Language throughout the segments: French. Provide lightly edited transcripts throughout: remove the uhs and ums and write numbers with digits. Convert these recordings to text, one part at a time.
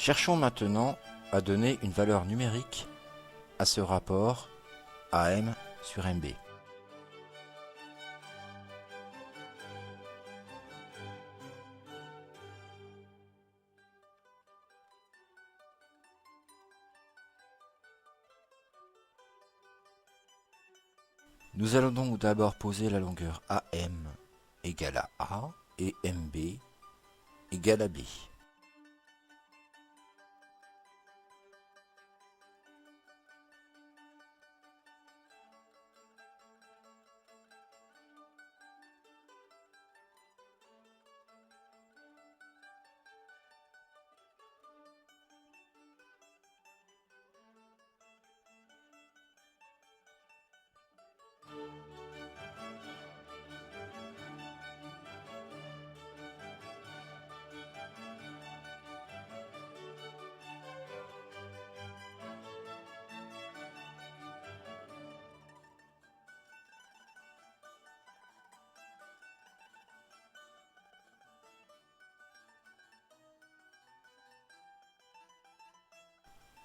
Cherchons maintenant à donner une valeur numérique à ce rapport AM sur MB. Nous allons donc d'abord poser la longueur AM égale à A et MB égale à B.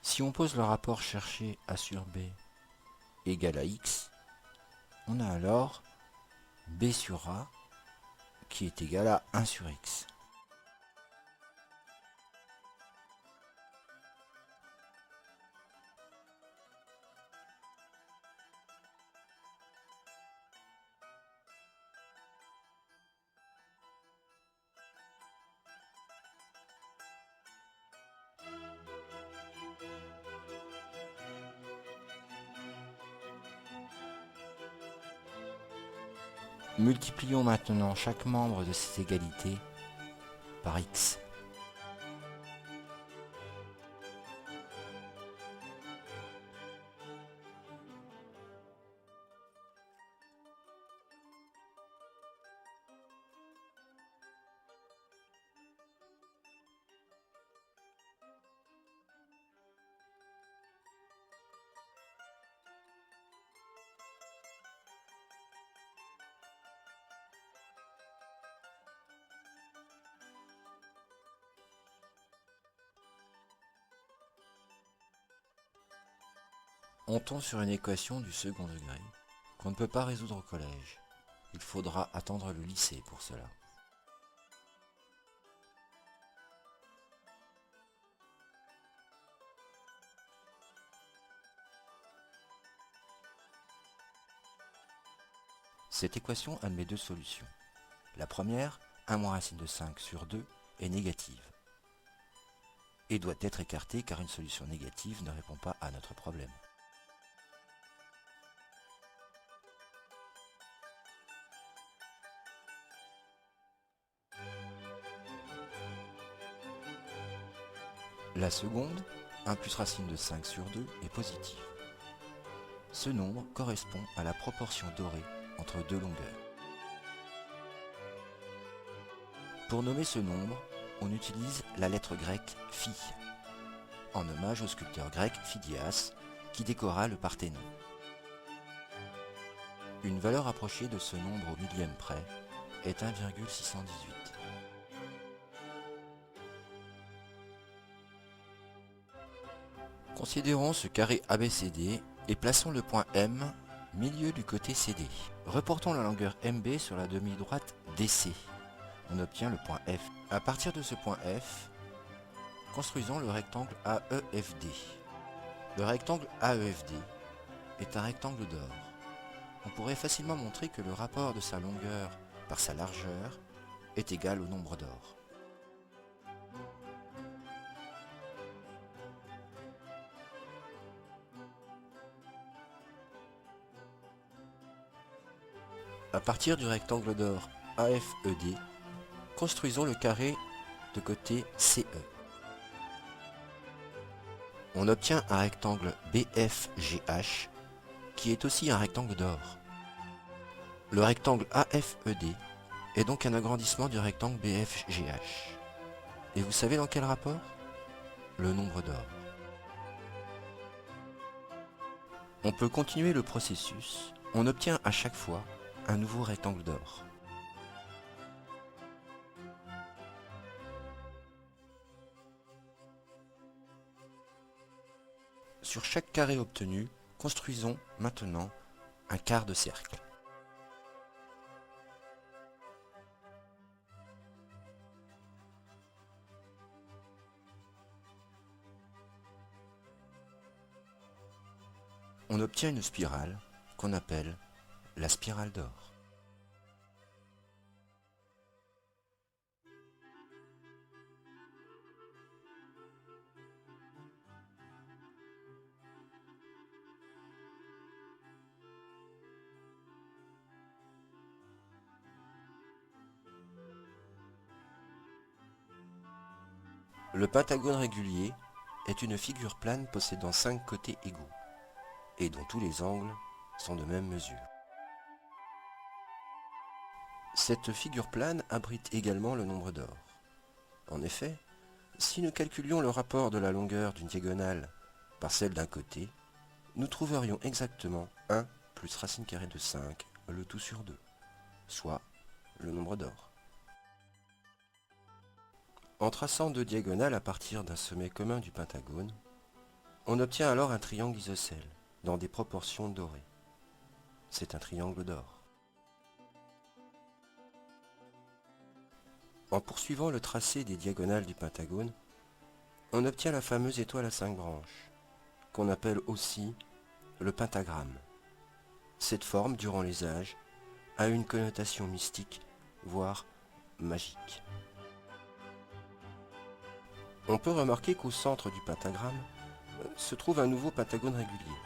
Si on pose le rapport cherché A sur B égale à X, on a alors B sur A qui est égal à 1 sur X. Multiplions maintenant chaque membre de cette égalité par X. On tombe sur une équation du second degré qu'on ne peut pas résoudre au collège. Il faudra attendre le lycée pour cela. Cette équation admet deux solutions. La première, 1 moins racine de 5 sur 2, est négative et doit être écartée car une solution négative ne répond pas à notre problème. La seconde, 1 plus racine de 5 sur 2, est positive. Ce nombre correspond à la proportion dorée entre deux longueurs. Pour nommer ce nombre, on utilise la lettre grecque phi, en hommage au sculpteur grec Phidias, qui décora le Parthénon. Une valeur approchée de ce nombre au millième près est 1,618. Considérons ce carré ABCD et plaçons le point M milieu du côté CD. Reportons la longueur MB sur la demi-droite DC. On obtient le point F. À partir de ce point F, construisons le rectangle AEFD. Le rectangle AEFD est un rectangle d'or. On pourrait facilement montrer que le rapport de sa longueur par sa largeur est égal au nombre d'or. À partir du rectangle d'or AFED, construisons le carré de côté CE. On obtient un rectangle BFGH qui est aussi un rectangle d'or. Le rectangle AFED est donc un agrandissement du rectangle BFGH. Et vous savez dans quel rapport? Le nombre d'or. On peut continuer le processus. On obtient à chaque fois un nouveau rectangle d'or. Sur chaque carré obtenu, construisons maintenant un quart de cercle. On obtient une spirale qu'on appelle la spirale d'or. Le pentagone régulier est une figure plane possédant 5 côtés égaux et dont tous les angles sont de même mesure. Cette figure plane abrite également le nombre d'or. En effet, si nous calculions le rapport de la longueur d'une diagonale par celle d'un côté, nous trouverions exactement 1 plus racine carrée de 5, le tout sur 2, soit le nombre d'or. En traçant deux diagonales à partir d'un sommet commun du pentagone, on obtient alors un triangle isocèle, dans des proportions dorées. C'est un triangle d'or. En poursuivant le tracé des diagonales du pentagone, on obtient la fameuse étoile à 5 branches, qu'on appelle aussi le pentagramme. Cette forme, durant les âges, a une connotation mystique, voire magique. On peut remarquer qu'au centre du pentagramme se trouve un nouveau pentagone régulier.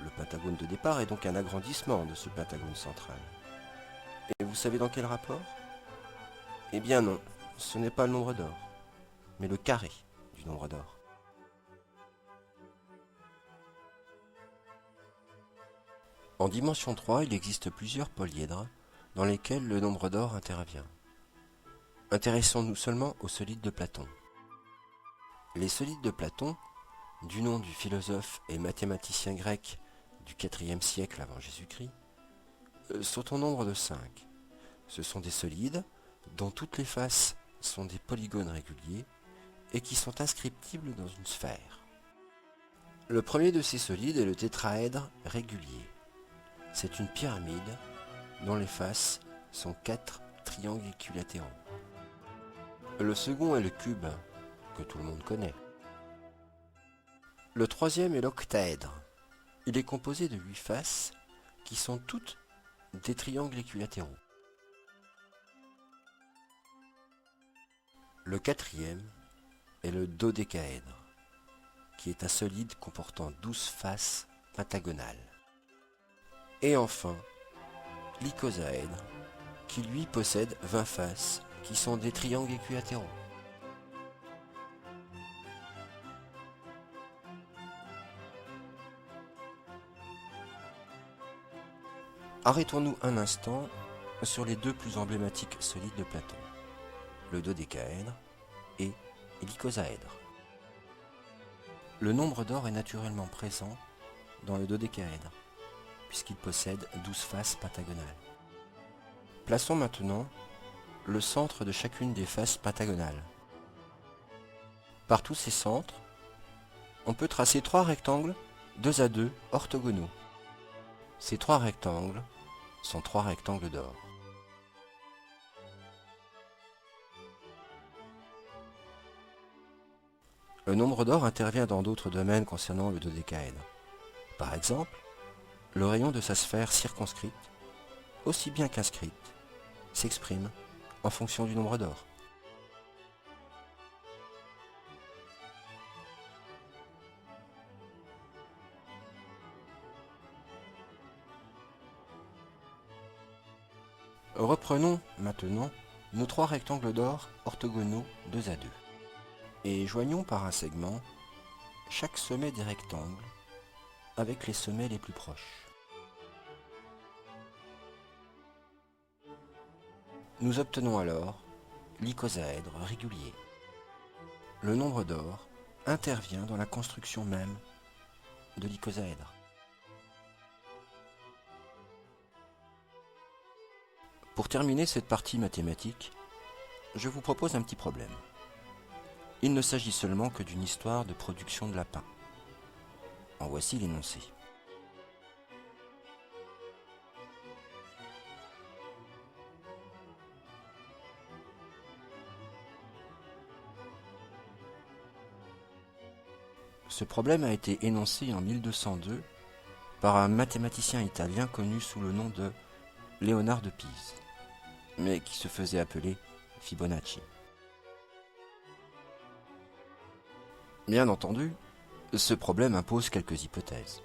Le pentagone de départ est donc un agrandissement de ce pentagone central. Et vous savez dans quel rapport? Eh bien non, ce n'est pas le nombre d'or, mais le carré du nombre d'or. En dimension 3, il existe plusieurs polyèdres dans lesquels le nombre d'or intervient. Intéressons-nous seulement aux solides de Platon. Les solides de Platon, du nom du philosophe et mathématicien grec du IVe siècle avant Jésus-Christ, sont au nombre de 5. Ce sont des solides dont toutes les faces sont des polygones réguliers et qui sont inscriptibles dans une sphère. Le premier de ces solides est le tétraèdre régulier. C'est une pyramide dont les faces sont 4 triangles équilatéraux. Le second est le cube, que tout le monde connaît. Le troisième est l'octaèdre. Il est composé de 8 faces qui sont toutes des triangles équilatéraux. Le quatrième est le dodécaèdre, qui est un solide comportant 12 faces pentagonales. Et enfin, l'icosaèdre, qui lui possède 20 faces, qui sont des triangles équilatéraux. Arrêtons-nous un instant sur les deux plus emblématiques solides de Platon, le dodécaèdre et l'icosaèdre. Le nombre d'or est naturellement présent dans le dodécaèdre, puisqu'il possède 12 faces pentagonales. Plaçons maintenant le centre de chacune des faces pentagonales. Par tous ces centres, on peut tracer 3 rectangles 2 à 2 orthogonaux. Ces 3 rectangles sont 3 rectangles d'or. Le nombre d'or intervient dans d'autres domaines concernant le dodécaèdre. Par exemple, le rayon de sa sphère circonscrite, aussi bien qu'inscrite, s'exprime en fonction du nombre d'or. Reprenons maintenant nos 3 rectangles d'or orthogonaux 2 à 2 et joignons par un segment chaque sommet des rectangles avec les sommets les plus proches. Nous obtenons alors l'icosaèdre régulier. Le nombre d'or intervient dans la construction même de l'icosaèdre. Pour terminer cette partie mathématique, je vous propose un petit problème. Il ne s'agit seulement que d'une histoire de production de lapins. En voici l'énoncé. Ce problème a été énoncé en 1202 par un mathématicien italien connu sous le nom de Léonard de Pise, mais qui se faisait appeler Fibonacci. Bien entendu, ce problème impose quelques hypothèses.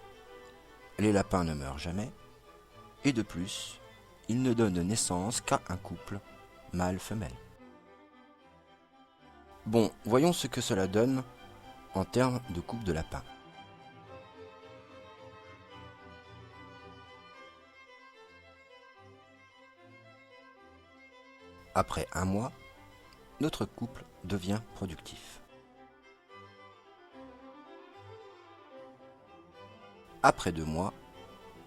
Les lapins ne meurent jamais, et de plus, ils ne donnent naissance qu'à un couple mâle-femelle. Bon, voyons ce que cela donne en termes de couple de lapins. Après un mois, notre couple devient productif. Après 2 mois,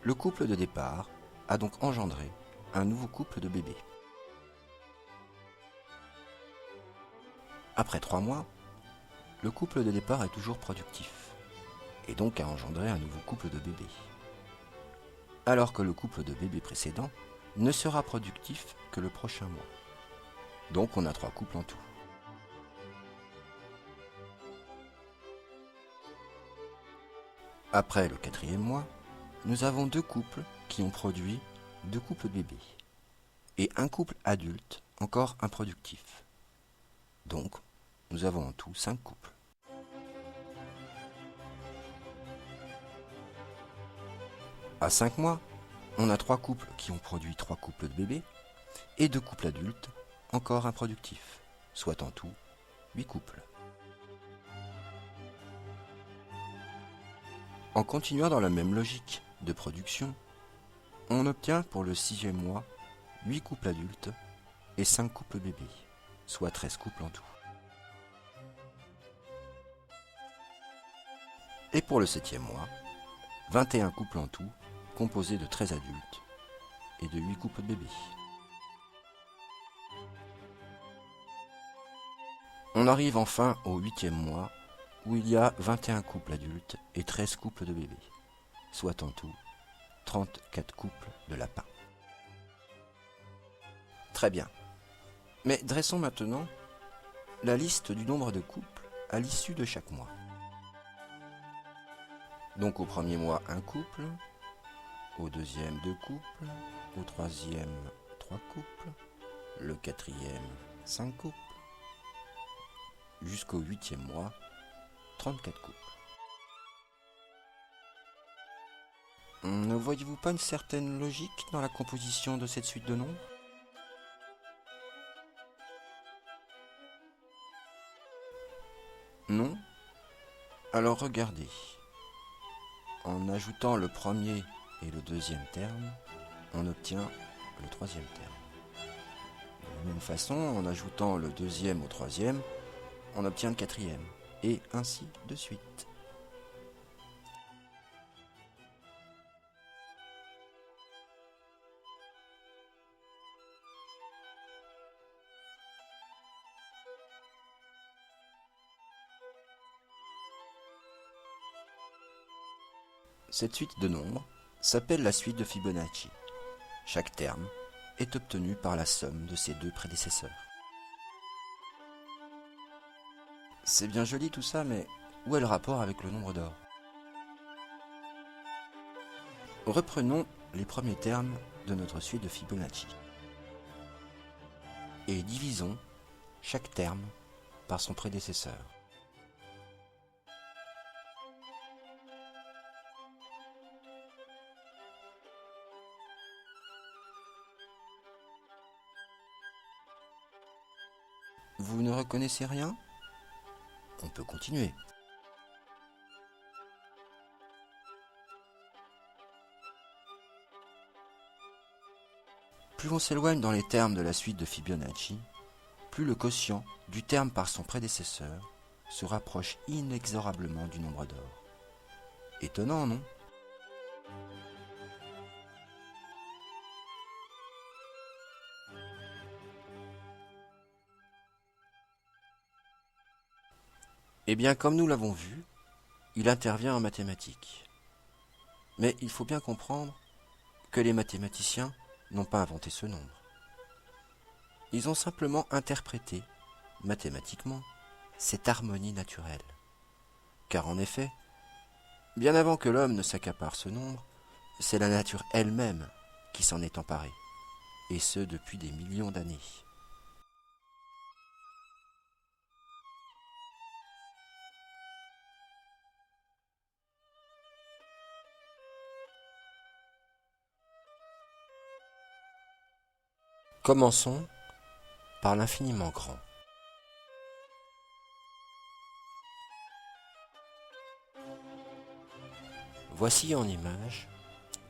le couple de départ a donc engendré un nouveau couple de bébés. Après 3 mois, le couple de départ est toujours productif, et donc a engendré un nouveau couple de bébés. Alors que le couple de bébés précédent ne sera productif que le prochain mois. Donc on a 3 couples en tout. Après le 4e mois, nous avons 2 couples qui ont produit 2 couples de bébés, et un couple adulte encore improductif. Donc, nous avons en tout 5 couples. À 5 mois, on a 3 couples qui ont produit 3 couples de bébés, et 2 couples adultes encore improductifs, soit en tout 8 couples. En continuant dans la même logique de production, on obtient pour le 6e mois 8 couples adultes et 5 couples bébés, soit 13 couples en tout. Et pour le 7e mois, 21 couples en tout, composés de 13 adultes et de 8 couples de bébés. On arrive enfin au 8e mois, où il y a 21 couples adultes et 13 couples de bébés, soit en tout 34 couples de lapins. Très bien. Mais dressons maintenant la liste du nombre de couples à l'issue de chaque mois. Donc au 1er mois, 1 couple, au 2e, 2 couples, au 3e, 3 couples, le 4e, 5 couples, jusqu'au 8e mois, 34 couples. Ne voyez-vous pas une certaine logique dans la composition de cette suite de nombres ? Non ? Alors regardez. En ajoutant le 1er et le 2e terme, on obtient le 3e terme. De la même façon, en ajoutant le 2e au 3e, on obtient le 4e, et ainsi de suite. Cette suite de nombres s'appelle la suite de Fibonacci. Chaque terme est obtenu par la somme de ses 2 prédécesseurs. C'est bien joli tout ça, mais où est le rapport avec le nombre d'or ? Reprenons les premiers termes de notre suite de Fibonacci. Et divisons chaque terme par son prédécesseur. Vous ne reconnaissez rien ? On peut continuer. Plus on s'éloigne dans les termes de la suite de Fibonacci, plus le quotient du terme par son prédécesseur se rapproche inexorablement du nombre d'or. Étonnant, non ? Eh bien, comme nous l'avons vu, il intervient en mathématiques. Mais il faut bien comprendre que les mathématiciens n'ont pas inventé ce nombre. Ils ont simplement interprété, mathématiquement, cette harmonie naturelle. Car en effet, bien avant que l'homme ne s'accapare ce nombre, c'est la nature elle-même qui s'en est emparée, et ce depuis des millions d'années. Commençons par l'infiniment grand. Voici en image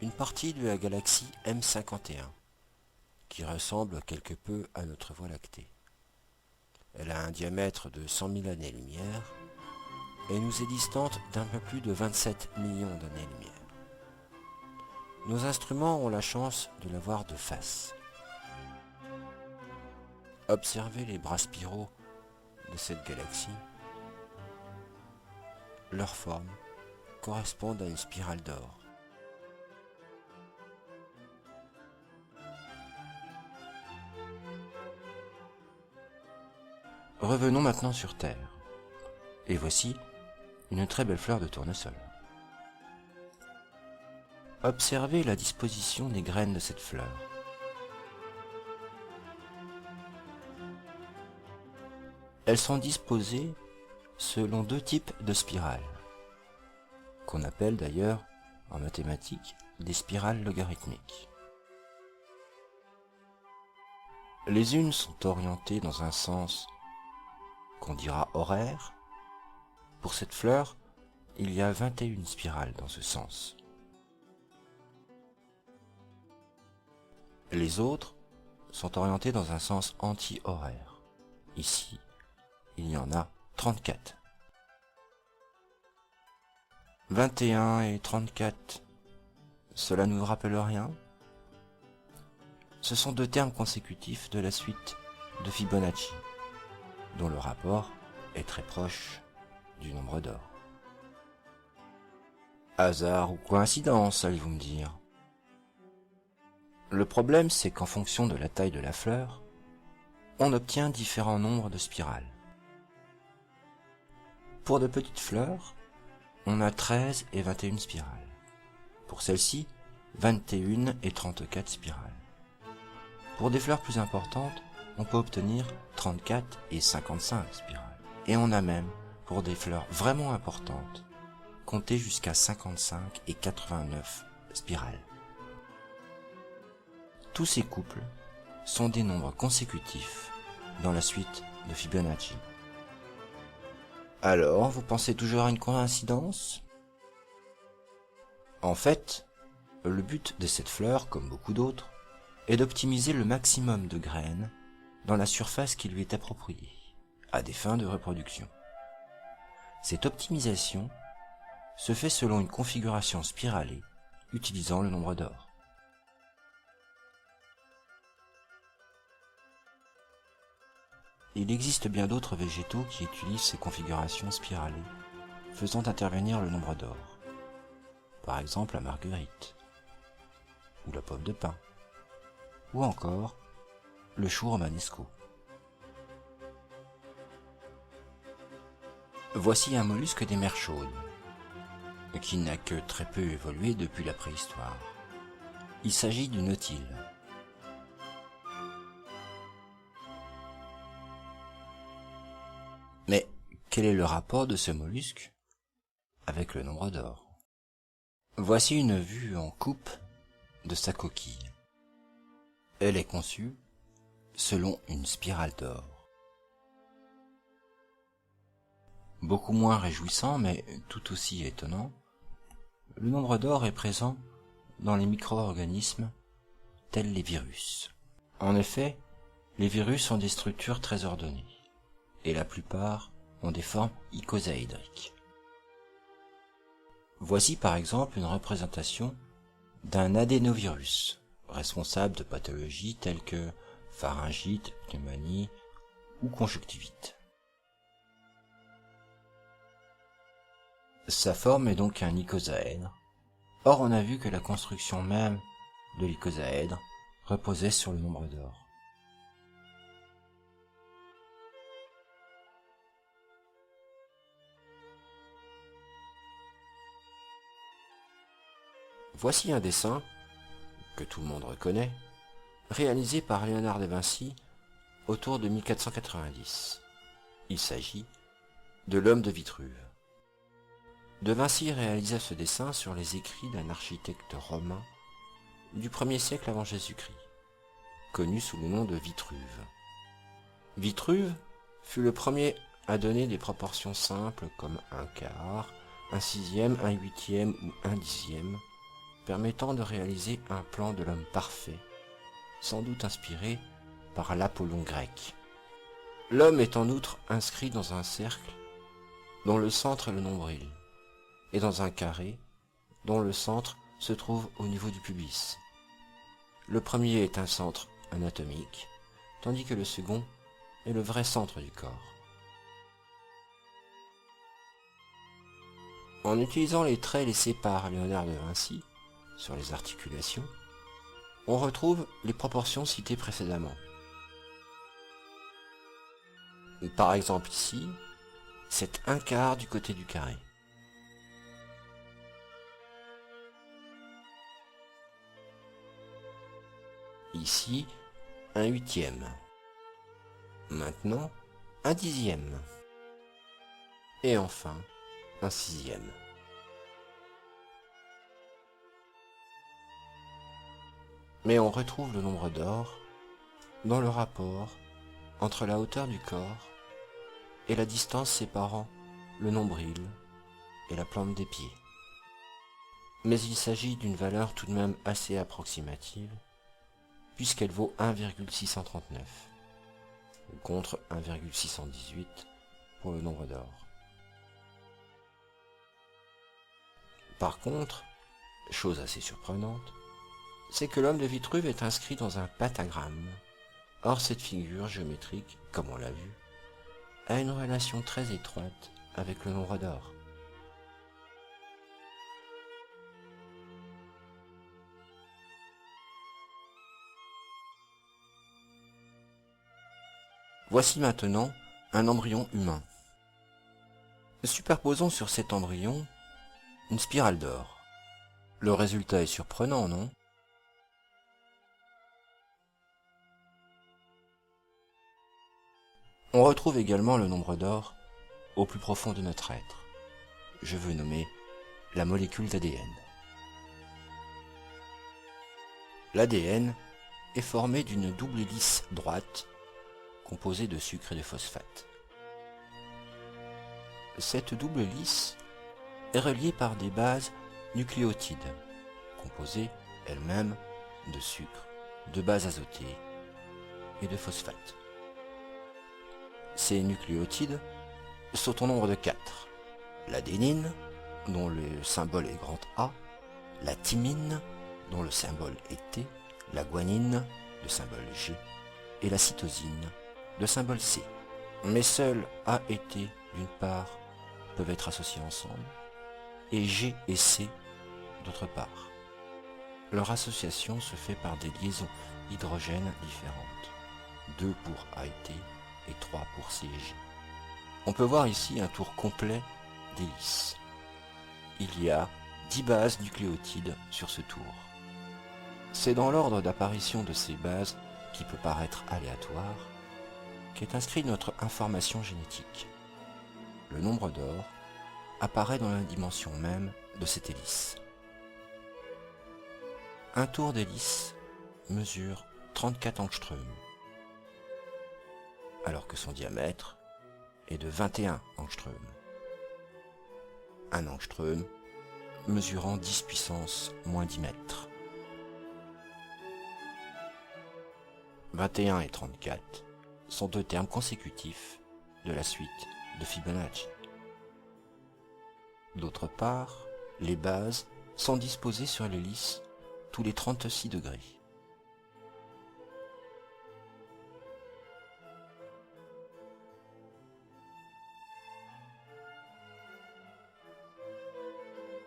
une partie de la galaxie M51, qui ressemble quelque peu à notre Voie lactée. Elle a un diamètre de 100 000 années-lumière et nous est distante d'un peu plus de 27 millions d'années-lumière. Nos instruments ont la chance de la voir de face. Observez les bras spiraux de cette galaxie. Leurs formes correspondent à une spirale d'or. Revenons maintenant sur Terre. Et voici une très belle fleur de tournesol. Observez la disposition des graines de cette fleur. Elles sont disposées selon deux types de spirales, qu'on appelle d'ailleurs en mathématiques des spirales logarithmiques. Les unes sont orientées dans un sens qu'on dira horaire. Pour cette fleur, il y a 21 spirales dans ce sens. Les autres sont orientées dans un sens anti-horaire. Ici, il y en a 34. 21 et 34, cela ne nous rappelle rien? Ce sont deux termes consécutifs de la suite de Fibonacci, dont le rapport est très proche du nombre d'or. Hasard ou coïncidence, allez-vous me dire? Le problème, c'est qu'en fonction de la taille de la fleur, on obtient différents nombres de spirales. Pour de petites fleurs, on a 13 et 21 spirales. Pour celle-ci, 21 et 34 spirales. Pour des fleurs plus importantes, on peut obtenir 34 et 55 spirales. Et on a même, pour des fleurs vraiment importantes, compté jusqu'à 55 et 89 spirales. Tous ces couples sont des nombres consécutifs dans la suite de Fibonacci. Alors, vous pensez toujours à une coïncidence? En fait, le but de cette fleur, comme beaucoup d'autres, est d'optimiser le maximum de graines dans la surface qui lui est appropriée, à des fins de reproduction. Cette optimisation se fait selon une configuration spiralée, utilisant le nombre d'or. Il existe bien d'autres végétaux qui utilisent ces configurations spiralées, faisant intervenir le nombre d'or. Par exemple la marguerite, ou la pomme de pin, ou encore le chou romanesco. Voici un mollusque des mers chaudes, qui n'a que très peu évolué depuis la préhistoire. Il s'agit du nautile. Mais quel est le rapport de ce mollusque avec le nombre d'or? Voici une vue en coupe de sa coquille. Elle est conçue selon une spirale d'or. Beaucoup moins réjouissant, mais tout aussi étonnant, le nombre d'or est présent dans les micro-organismes tels les virus. En effet, les virus ont des structures très ordonnées, et la plupart ont des formes icosaédriques. Voici par exemple une représentation d'un adénovirus, responsable de pathologies telles que pharyngite, pneumonie ou conjonctivite. Sa forme est donc un icosaèdre. Or, on a vu que la construction même de l'icosaèdre reposait sur le nombre d'or. Voici un dessin, que tout le monde reconnaît, réalisé par Léonard de Vinci autour de 1490. Il s'agit de l'homme de Vitruve. De Vinci réalisa ce dessin sur les écrits d'un architecte romain du 1er siècle avant Jésus-Christ, connu sous le nom de Vitruve. Vitruve fut le premier à donner des proportions simples comme un quart, un sixième, un huitième ou un dixième, permettant de réaliser un plan de l'homme parfait, sans doute inspiré par l'Apollon grec. L'homme est en outre inscrit dans un cercle dont le centre est le nombril, et dans un carré dont le centre se trouve au niveau du pubis. Le premier est un centre anatomique, tandis que le second est le vrai centre du corps. En utilisant les traits laissés par Léonard de Vinci sur les articulations, on retrouve les proportions citées précédemment. Par exemple ici, c'est un quart du côté du carré. Ici, un huitième. Maintenant, un dixième. Et enfin, un sixième. Mais on retrouve le nombre d'or dans le rapport entre la hauteur du corps et la distance séparant le nombril et la plante des pieds. Mais il s'agit d'une valeur tout de même assez approximative, puisqu'elle vaut 1,639, contre 1,618 pour le nombre d'or. Par contre, chose assez surprenante, c'est que l'homme de Vitruve est inscrit dans un pentagramme. Or, cette figure géométrique, comme on l'a vu, a une relation très étroite avec le nombre d'or. Voici maintenant un embryon humain. Superposons sur cet embryon une spirale d'or. Le résultat est surprenant, non ? On retrouve également le nombre d'or au plus profond de notre être. Je veux nommer la molécule d'ADN. L'ADN est formé d'une double hélice droite composée de sucre et de phosphate. Cette double hélice est reliée par des bases nucléotides, composées elles-mêmes de sucre, de bases azotées et de phosphate. Ces nucléotides sont au nombre de 4. L'adénine, dont le symbole est grand A, la thymine, dont le symbole est T, la guanine, de symbole G, et la cytosine, de symbole C. Mais seuls A et T, d'une part, peuvent être associés ensemble, et G et C, d'autre part. Leur association se fait par des liaisons hydrogènes différentes, 2 pour A et T et 3 pour C et G. On peut voir ici un tour complet d'hélice. Il y a 10 bases nucléotides sur ce tour. C'est dans l'ordre d'apparition de ces bases, qui peut paraître aléatoire, qu'est inscrit notre information génétique. Le nombre d'or apparaît dans la dimension même de cette hélice. Un tour d'hélice mesure 34 angstroms, alors que son diamètre est de 21 angstroms. Un angstrom mesurant 10 puissance moins 10 mètres. 21 et 34 sont deux termes consécutifs de la suite de Fibonacci. D'autre part, les bases sont disposées sur l'hélice tous les 36 degrés.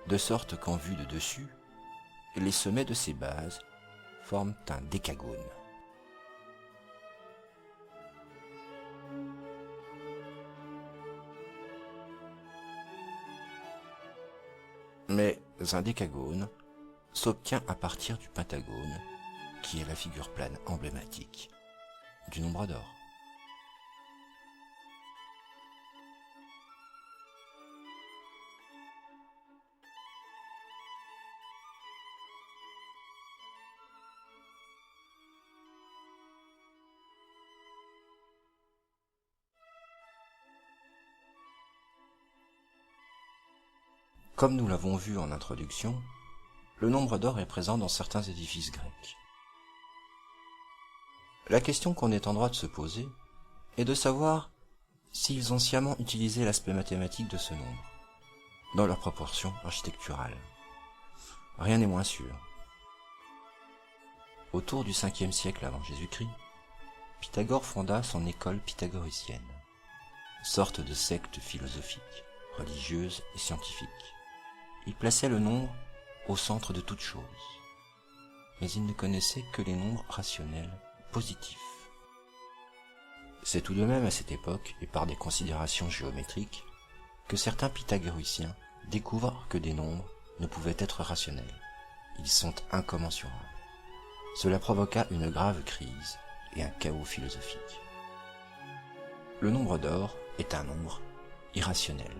de sorte qu'en vue de dessus, les sommets de ces bases forment un décagone. Mais un décagone s'obtient à partir du pentagone, qui est la figure plane emblématique du nombre d'or. Comme nous l'avons vu en introduction, le nombre d'or est présent dans certains édifices grecs. La question qu'on est en droit de se poser est de savoir s'ils ont sciemment utilisé l'aspect mathématique de ce nombre, dans leur proportion architecturale. Rien n'est moins sûr. Autour du 5e siècle avant Jésus-Christ, Pythagore fonda son école pythagoricienne, sorte de secte philosophique, religieuse et scientifique. Il plaçait le nombre au centre de toute chose, mais il ne connaissait que les nombres rationnels positifs. C'est tout de même à cette époque, et par des considérations géométriques, que certains pythagoriciens découvrent que des nombres ne pouvaient être rationnels. Ils sont incommensurables. Cela provoqua une grave crise et un chaos philosophique. Le nombre d'or est un nombre irrationnel.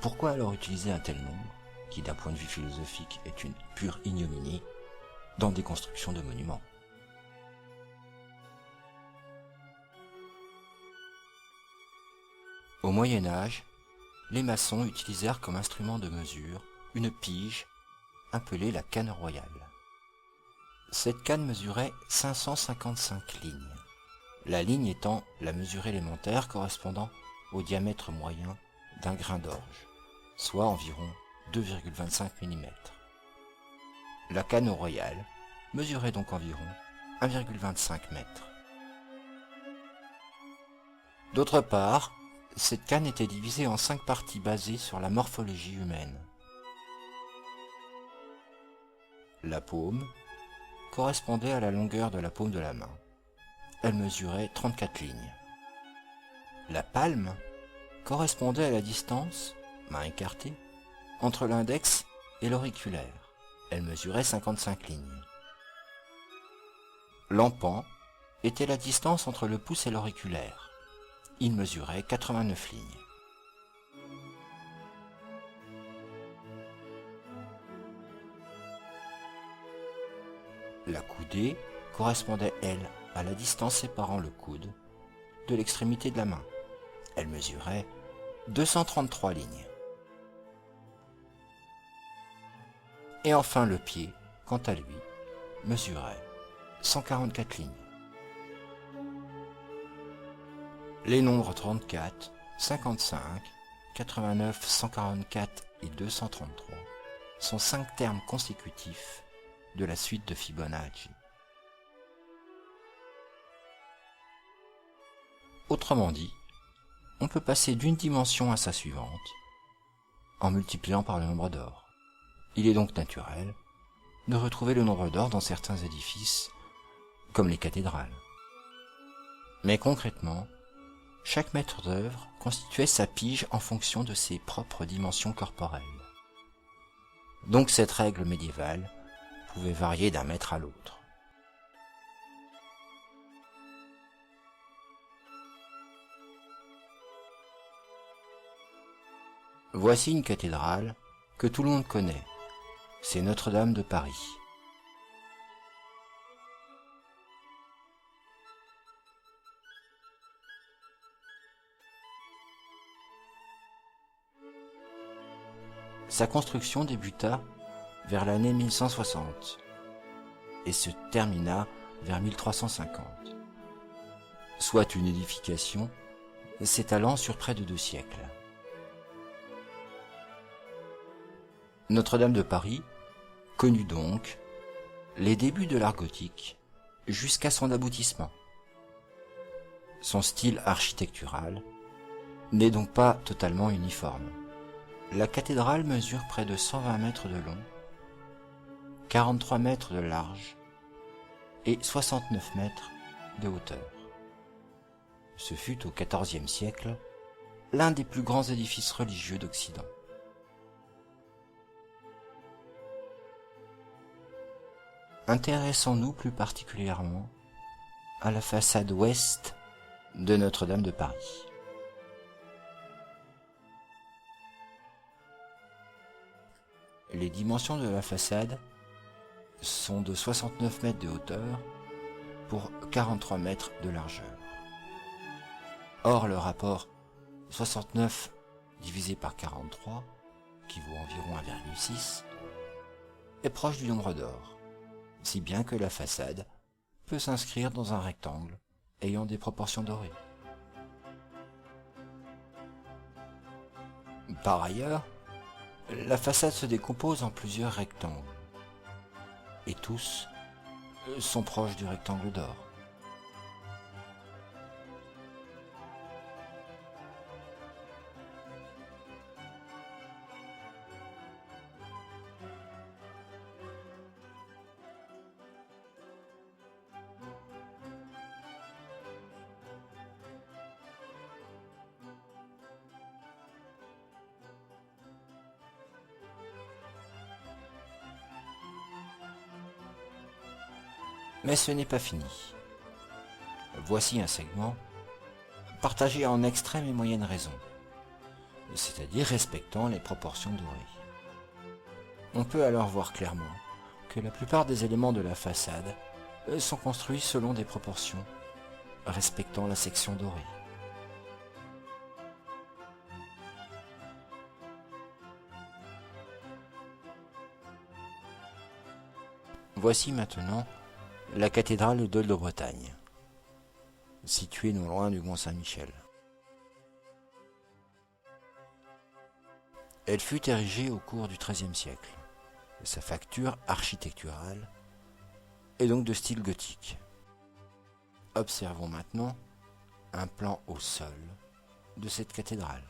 Pourquoi alors utiliser un tel nombre, qui d'un point de vue philosophique est une pure ignominie, dans des constructions de monuments? Au Moyen Âge, les maçons utilisèrent comme instrument de mesure une pige appelée la canne royale. Cette canne mesurait 555 lignes, la ligne étant la mesure élémentaire correspondant au diamètre moyen d'un grain d'orge, soit environ 2,25 mm. La canne royale mesurait donc environ 1,25 m. D'autre part, cette canne était divisée en 5 parties basées sur la morphologie humaine. La paume correspondait à la longueur de la paume de la main. Elle mesurait 34 lignes. La palme correspondait à la distance, main écartée, entre l'index et l'auriculaire. Elle mesurait 55 lignes. L'empan était la distance entre le pouce et l'auriculaire. Il mesurait 89 lignes. La coudée correspondait, elle, à la distance séparant le coude de l'extrémité de la main. Elle mesurait 233 lignes. Et enfin le pied, quant à lui, mesurait 144 lignes. Les nombres 34, 55, 89, 144 et 233 sont 5 termes consécutifs de la suite de Fibonacci. Autrement dit, on peut passer d'une dimension à sa suivante en multipliant par le nombre d'or. Il est donc naturel de retrouver le nombre d'or dans certains édifices, comme les cathédrales. Mais concrètement, chaque maître d'œuvre constituait sa pige en fonction de ses propres dimensions corporelles. Donc cette règle médiévale pouvait varier d'un maître à l'autre. Voici une cathédrale que tout le monde connaît, c'est Notre-Dame de Paris. Sa construction débuta vers l'année 1160 et se termina vers 1350, soit une édification s'étalant sur près de 2 siècles. Notre-Dame de Paris connut donc les débuts de l'art gothique jusqu'à son aboutissement. Son style architectural n'est donc pas totalement uniforme. La cathédrale mesure près de 120 mètres de long, 43 mètres de large et 69 mètres de hauteur. Ce fut au XIVe siècle l'un des plus grands édifices religieux d'Occident. Intéressons-nous plus particulièrement à la façade ouest de Notre-Dame de Paris. Les dimensions de la façade sont de 69 mètres de hauteur pour 43 mètres de largeur. Or, le rapport 69 divisé par 43, qui vaut environ 1,6, est proche du nombre d'or, si bien que la façade peut s'inscrire dans un rectangle ayant des proportions dorées. Par ailleurs, la façade se décompose en plusieurs rectangles, et tous sont proches du rectangle d'or. Mais ce n'est pas fini. Voici un segment partagé en extrême et moyenne raison, c'est-à-dire respectant les proportions dorées. On peut alors voir clairement que la plupart des éléments de la façade sont construits selon des proportions respectant la section dorée. Voici maintenant la cathédrale de Dol de Bretagne, située non loin du Mont-Saint-Michel. Elle fut érigée au cours du XIIIe siècle. Sa facture architecturale est donc de style gothique. Observons maintenant un plan au sol de cette cathédrale.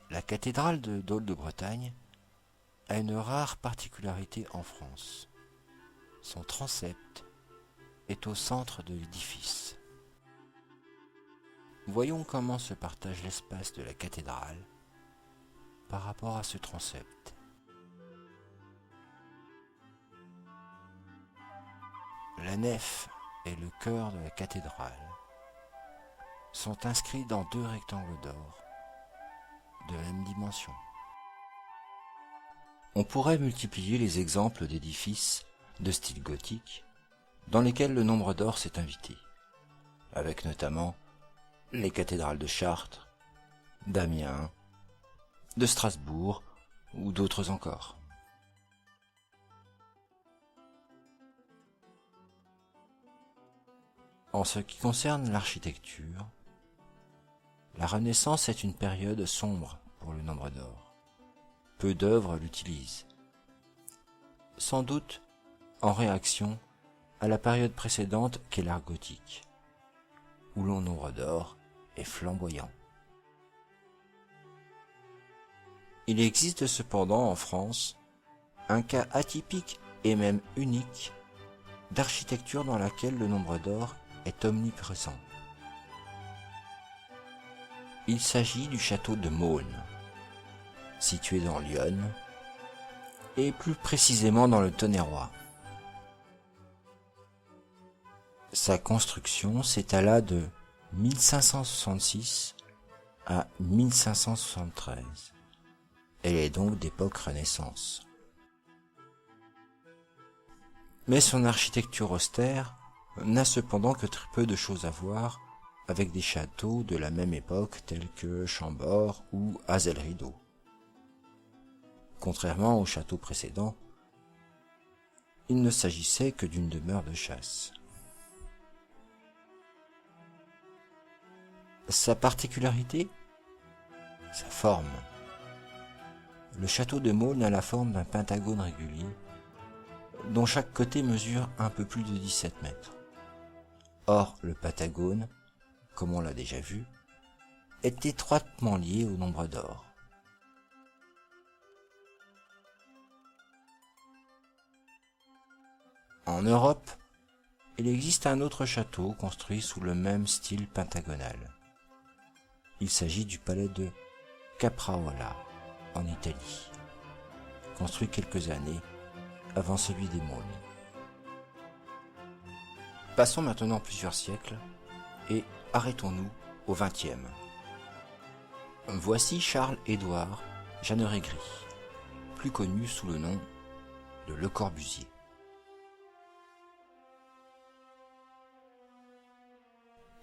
La cathédrale de Dol de Bretagne a une rare particularité en France. Son transept est au centre de l'édifice. Voyons comment se partage l'espace de la cathédrale par rapport à ce transept. La nef et le chœur de la cathédrale sont inscrits dans deux rectangles d'or de même dimension. On pourrait multiplier les exemples d'édifices de style gothique dans lesquels le nombre d'or s'est invité, avec notamment les cathédrales de Chartres, d'Amiens, de Strasbourg ou d'autres encore. En ce qui concerne l'architecture, la Renaissance est une période sombre pour le nombre d'or. Peu d'œuvres l'utilisent, sans doute en réaction à la période précédente qu'est l'art gothique, où le nombre d'or est flamboyant. Il existe cependant en France un cas atypique et même unique d'architecture dans laquelle le nombre d'or est omniprésent. Il s'agit du château de Maulnes, situé dans l'Yonne, et plus précisément dans le Tonnerrois. Sa construction s'étala de 1566 à 1573. Elle est donc d'époque Renaissance. Mais son architecture austère n'a cependant que très peu de choses à voir avec des châteaux de la même époque tels que Chambord ou Hazel-Rideau. Contrairement au château précédent, il ne s'agissait que d'une demeure de chasse. Sa particularité, sa forme. Le château de Maulnes a la forme d'un pentagone régulier, dont chaque côté mesure un peu plus de 17 mètres. Or, le pentagone, comme on l'a déjà vu, est étroitement lié au nombre d'or. En Europe, il existe un autre château construit sous le même style pentagonal. Il s'agit du palais de Caprarola, en Italie, construit quelques années avant celui des Maules. Passons maintenant plusieurs siècles et arrêtons-nous au XXe. Voici Charles-Édouard Jeanneret-Gris, plus connu sous le nom de Le Corbusier.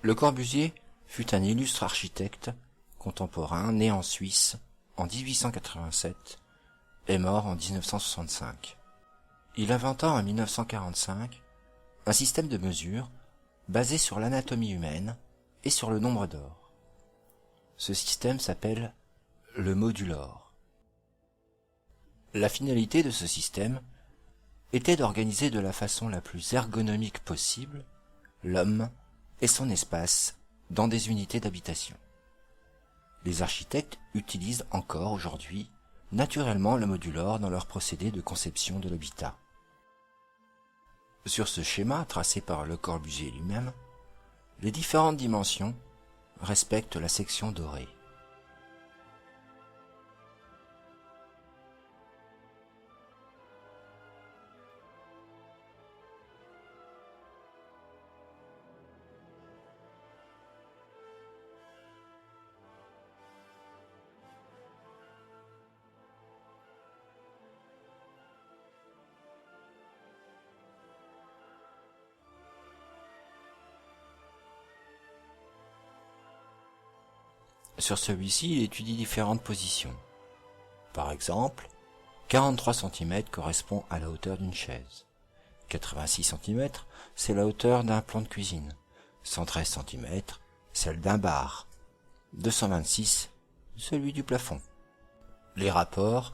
Le Corbusier fut un illustre architecte contemporain né en Suisse en 1887 et mort en 1965. Il inventa en 1945 un système de mesure basé sur l'anatomie humaine et sur le nombre d'or. Ce système s'appelle le modulor. La finalité de ce système était d'organiser de la façon la plus ergonomique possible l'homme et son espace dans des unités d'habitation. Les architectes utilisent encore aujourd'hui naturellement le modulor dans leur procédé de conception de l'habitat. Sur ce schéma tracé par Le Corbusier lui-même, les différentes dimensions respectent la section dorée. Sur celui-ci, il étudie différentes positions. Par exemple, 43 cm correspond à la hauteur d'une chaise. 86 cm, c'est la hauteur d'un plan de cuisine. 113 cm, celle d'un bar. 226, celui du plafond. Les rapports,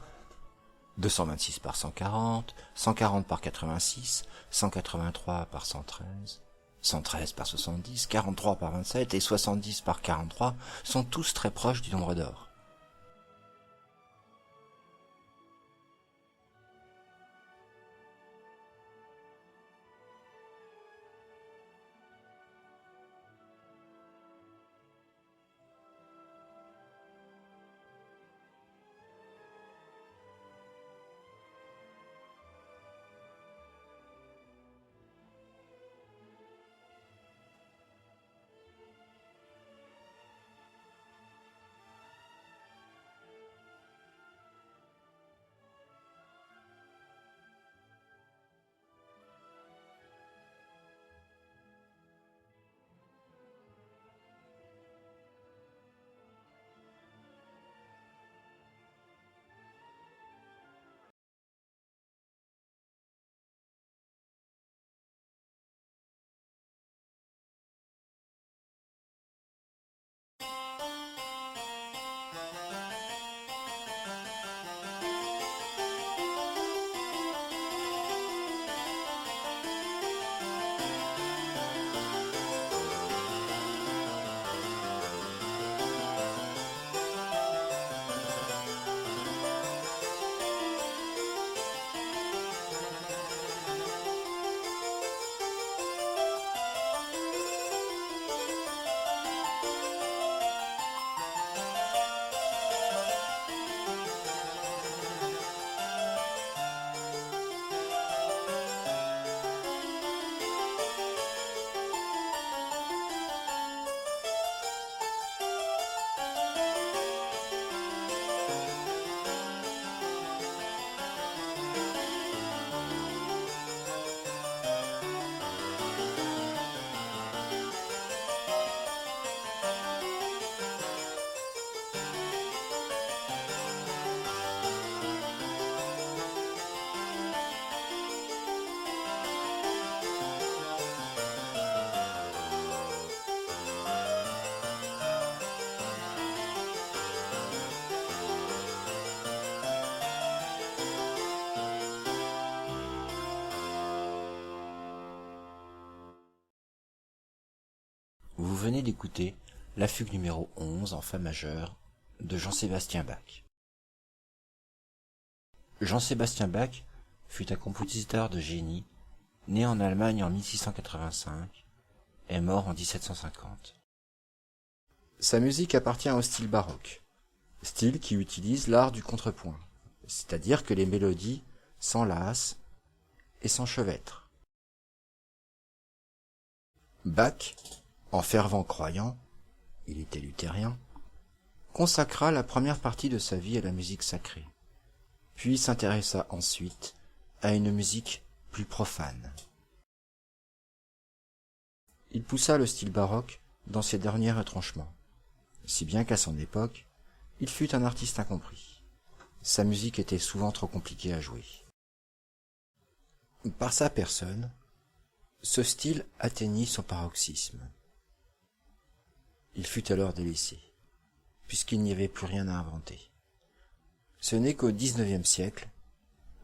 226 par 140, 140 par 86, 183 par 113, 113 par 70, 43 par 27 et 70 par 43 sont tous très proches du nombre d'or. Vous venez d'écouter la fugue numéro 11 en fa majeur de Jean-Sébastien Bach. Jean-Sébastien Bach fut un compositeur de génie, né en Allemagne en 1685 et mort en 1750. Sa musique appartient au style baroque, style qui utilise l'art du contrepoint, c'est-à-dire que les mélodies s'enlacent et s'enchevêtrent. Bach, en fervent croyant, il était luthérien, consacra la première partie de sa vie à la musique sacrée, puis s'intéressa ensuite à une musique plus profane. Il poussa le style baroque dans ses derniers retranchements, si bien qu'à son époque, il fut un artiste incompris. Sa musique était souvent trop compliquée à jouer. Par sa personne, ce style atteignit son paroxysme. Il fut alors délaissé, puisqu'il n'y avait plus rien à inventer. Ce n'est qu'au XIXe siècle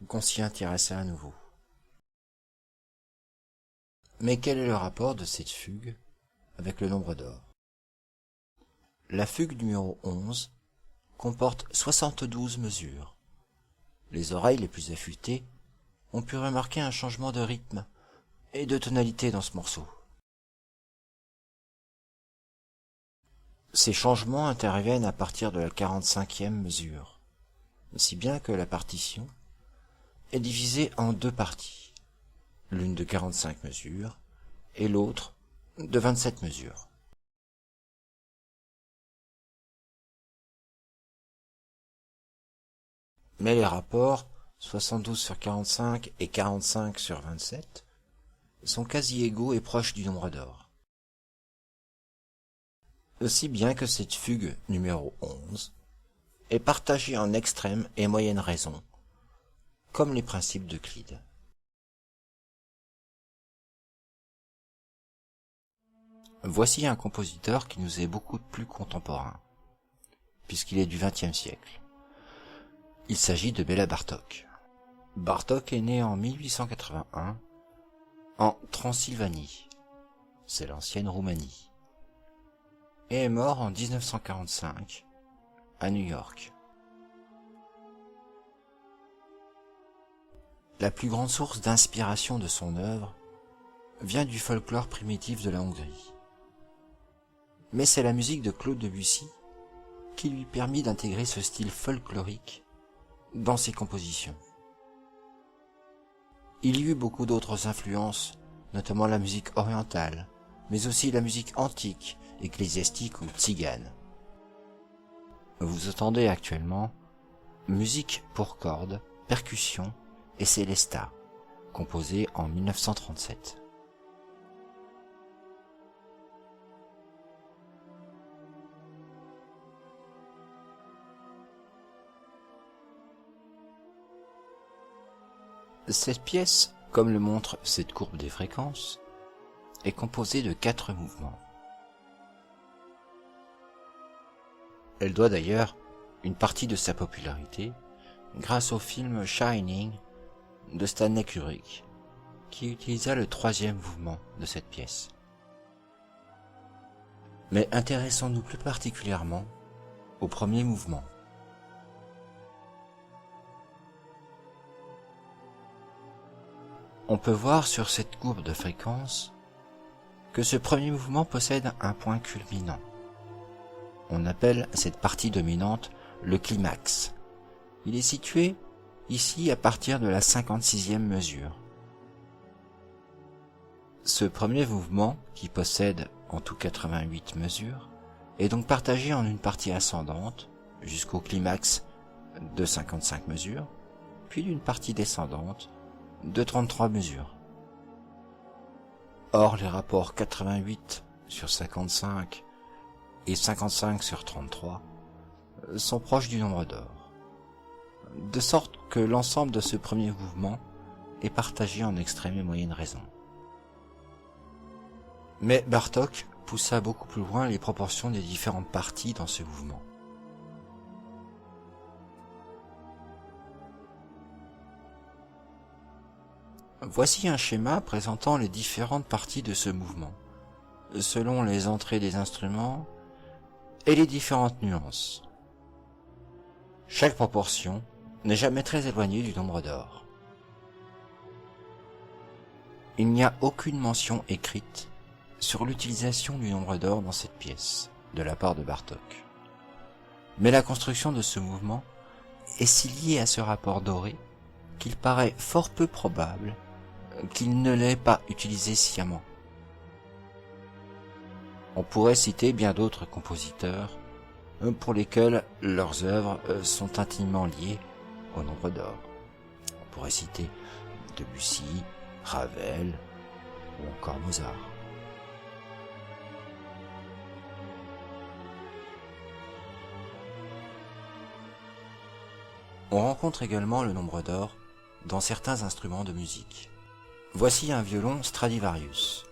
qu'on s'y intéressa à nouveau. Mais quel est le rapport de cette fugue avec le nombre d'or? La fugue numéro 11 comporte 72 mesures. Les oreilles les plus affûtées ont pu remarquer un changement de rythme et de tonalité dans ce morceau. Ces changements interviennent à partir de la 45e mesure, si bien que la partition est divisée en deux parties, l'une de 45 mesures et l'autre de 27 mesures. Mais les rapports 72 sur 45 et 45 sur 27 sont quasi égaux et proches du nombre d'or. Aussi bien que cette fugue numéro 11 est partagée en extrême et moyenne raison, comme les principes d'Euclide. Voici un compositeur qui nous est beaucoup plus contemporain, puisqu'il est du XXe siècle. Il s'agit de Béla Bartók. Bartók est né en 1881 en Transylvanie, c'est l'ancienne Roumanie, et est mort en 1945 à New York. La plus grande source d'inspiration de son œuvre vient du folklore primitif de la Hongrie. Mais c'est la musique de Claude Debussy qui lui permit d'intégrer ce style folklorique dans ses compositions. Il y eut beaucoup d'autres influences, notamment la musique orientale, mais aussi la musique antique, ecclésiastique ou tzigane. Vous entendez actuellement musique pour cordes, percussions et célesta, composée en 1937. Cette pièce, comme le montre cette courbe des fréquences, est composée de 4 mouvements. Elle doit d'ailleurs une partie de sa popularité grâce au film Shining de Stanley Kubrick, qui utilisa le 3e mouvement de cette pièce. Mais intéressons-nous plus particulièrement au premier mouvement. On peut voir sur cette courbe de fréquence que ce premier mouvement possède un point culminant. On appelle cette partie dominante le climax. Il est situé ici à partir de la 56e mesure. Ce premier mouvement, qui possède en tout 88 mesures, est donc partagé en une partie ascendante jusqu'au climax de 55 mesures, puis d'une partie descendante de 33 mesures. Or, les rapports 88 sur 55 et 55 sur 33 sont proches du nombre d'or, de sorte que l'ensemble de ce premier mouvement est partagé en extrême et moyenne raison. Mais Bartók poussa beaucoup plus loin les proportions des différentes parties dans ce mouvement. Voici un schéma présentant les différentes parties de ce mouvement, selon les entrées des instruments, et les différentes nuances. Chaque proportion n'est jamais très éloignée du nombre d'or. Il n'y a aucune mention écrite sur l'utilisation du nombre d'or dans cette pièce, de la part de Bartók. Mais la construction de ce mouvement est si liée à ce rapport doré qu'il paraît fort peu probable qu'il ne l'ait pas utilisé sciemment. On pourrait citer bien d'autres compositeurs pour lesquels leurs œuvres sont intimement liées au nombre d'or. On pourrait citer Debussy, Ravel ou encore Mozart. On rencontre également le nombre d'or dans certains instruments de musique. Voici un violon Stradivarius.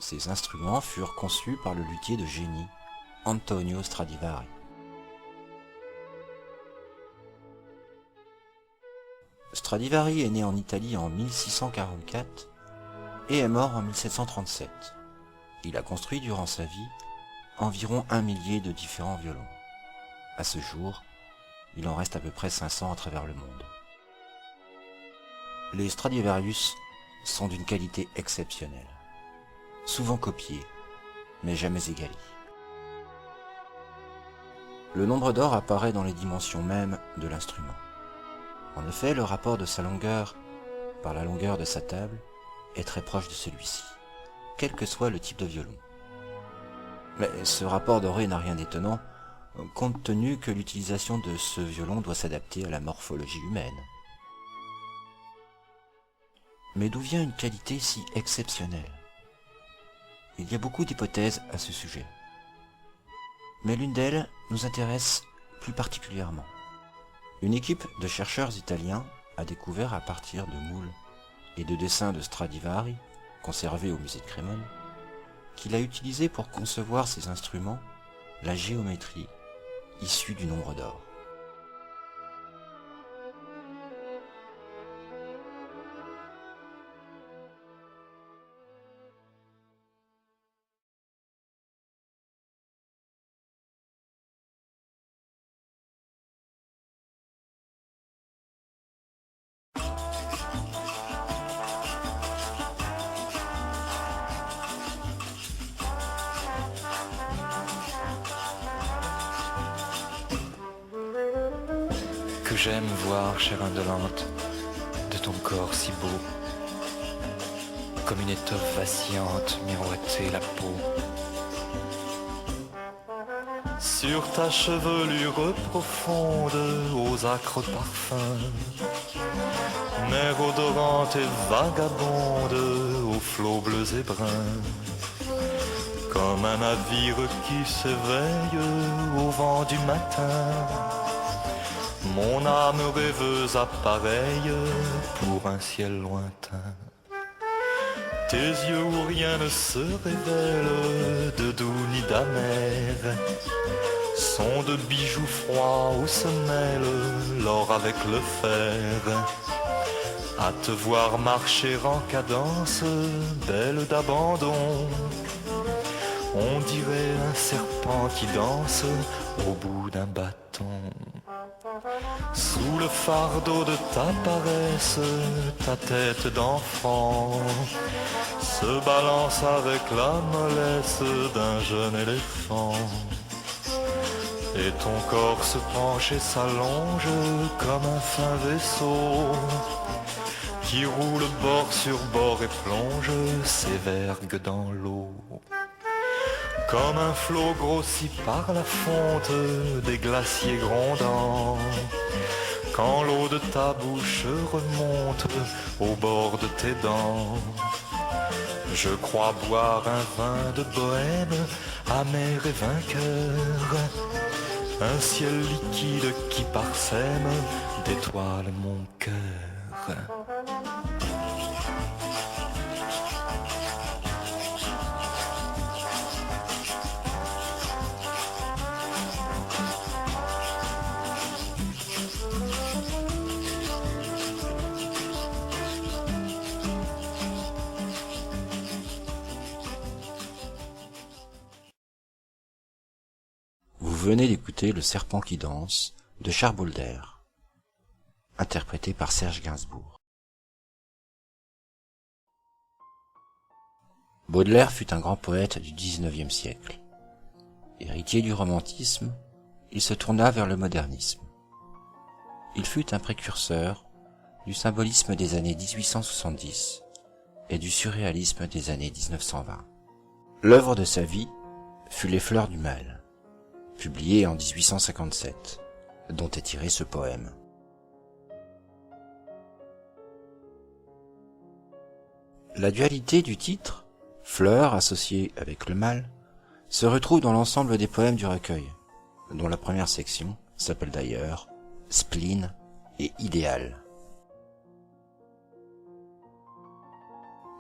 Ces instruments furent conçus par le luthier de génie Antonio Stradivari. Stradivari est né en Italie en 1644 et est mort en 1737. Il a construit durant sa vie environ 1 millier de différents violons. À ce jour, il en reste à peu près 500 à travers le monde. Les Stradivarius sont d'une qualité exceptionnelle, souvent copiés, mais jamais égalés. Le nombre d'or apparaît dans les dimensions mêmes de l'instrument. En effet, le rapport de sa longueur par la longueur de sa table est très proche de celui-ci, quel que soit le type de violon. Mais ce rapport doré n'a rien d'étonnant, compte tenu que l'utilisation de ce violon doit s'adapter à la morphologie humaine. Mais d'où vient une qualité si exceptionnelle? Il y a beaucoup d'hypothèses à ce sujet. Mais l'une d'elles nous intéresse plus particulièrement. Une équipe de chercheurs italiens a découvert à partir de moules et de dessins de Stradivari, conservés au musée de Crémone, qu'il a utilisé pour concevoir ses instruments la géométrie issue du nombre d'or. Que j'aime voir, chère indolente, de ton corps si beau, comme une étoffe vacillante miroiter la peau. Sur ta chevelure profonde, aux âcres parfums, mer odorante et vagabonde, aux flots bleus et bruns, comme un navire qui s'éveille au vent du matin. Mon âme rêveuse appareille pour un ciel lointain. Tes yeux où rien ne se révèle de doux ni d'amer sont de bijoux froids où se mêle l'or avec le fer. À te voir marcher en cadence, belle d'abandon, on dirait un serpent qui danse au bout d'un bâton. Sous le fardeau de ta paresse, ta tête d'enfant se balance avec la mollesse d'un jeune éléphant. Et ton corps se penche et s'allonge comme un fin vaisseau qui roule bord sur bord et plonge ses vergues dans l'eau. Comme un flot grossi par la fonte des glaciers grondants, quand l'eau de ta bouche remonte au bord de tes dents. Je crois boire un vin de bohème, amer et vainqueur, un ciel liquide qui parsème d'étoiles mon cœur. venez d'écouter Le Serpent qui danse de Charles Baudelaire, interprété par Serge Gainsbourg. Baudelaire fut un grand poète du XIXe siècle. Héritier du romantisme, il se tourna vers le modernisme. Il fut un précurseur du symbolisme des années 1870 et du surréalisme des années 1920. L'œuvre de sa vie fut Les Fleurs du Mal, publié en 1857, dont est tiré ce poème. La dualité du titre, fleur associée avec le mal, se retrouve dans l'ensemble des poèmes du recueil, dont la première section s'appelle d'ailleurs Spleen et Idéal.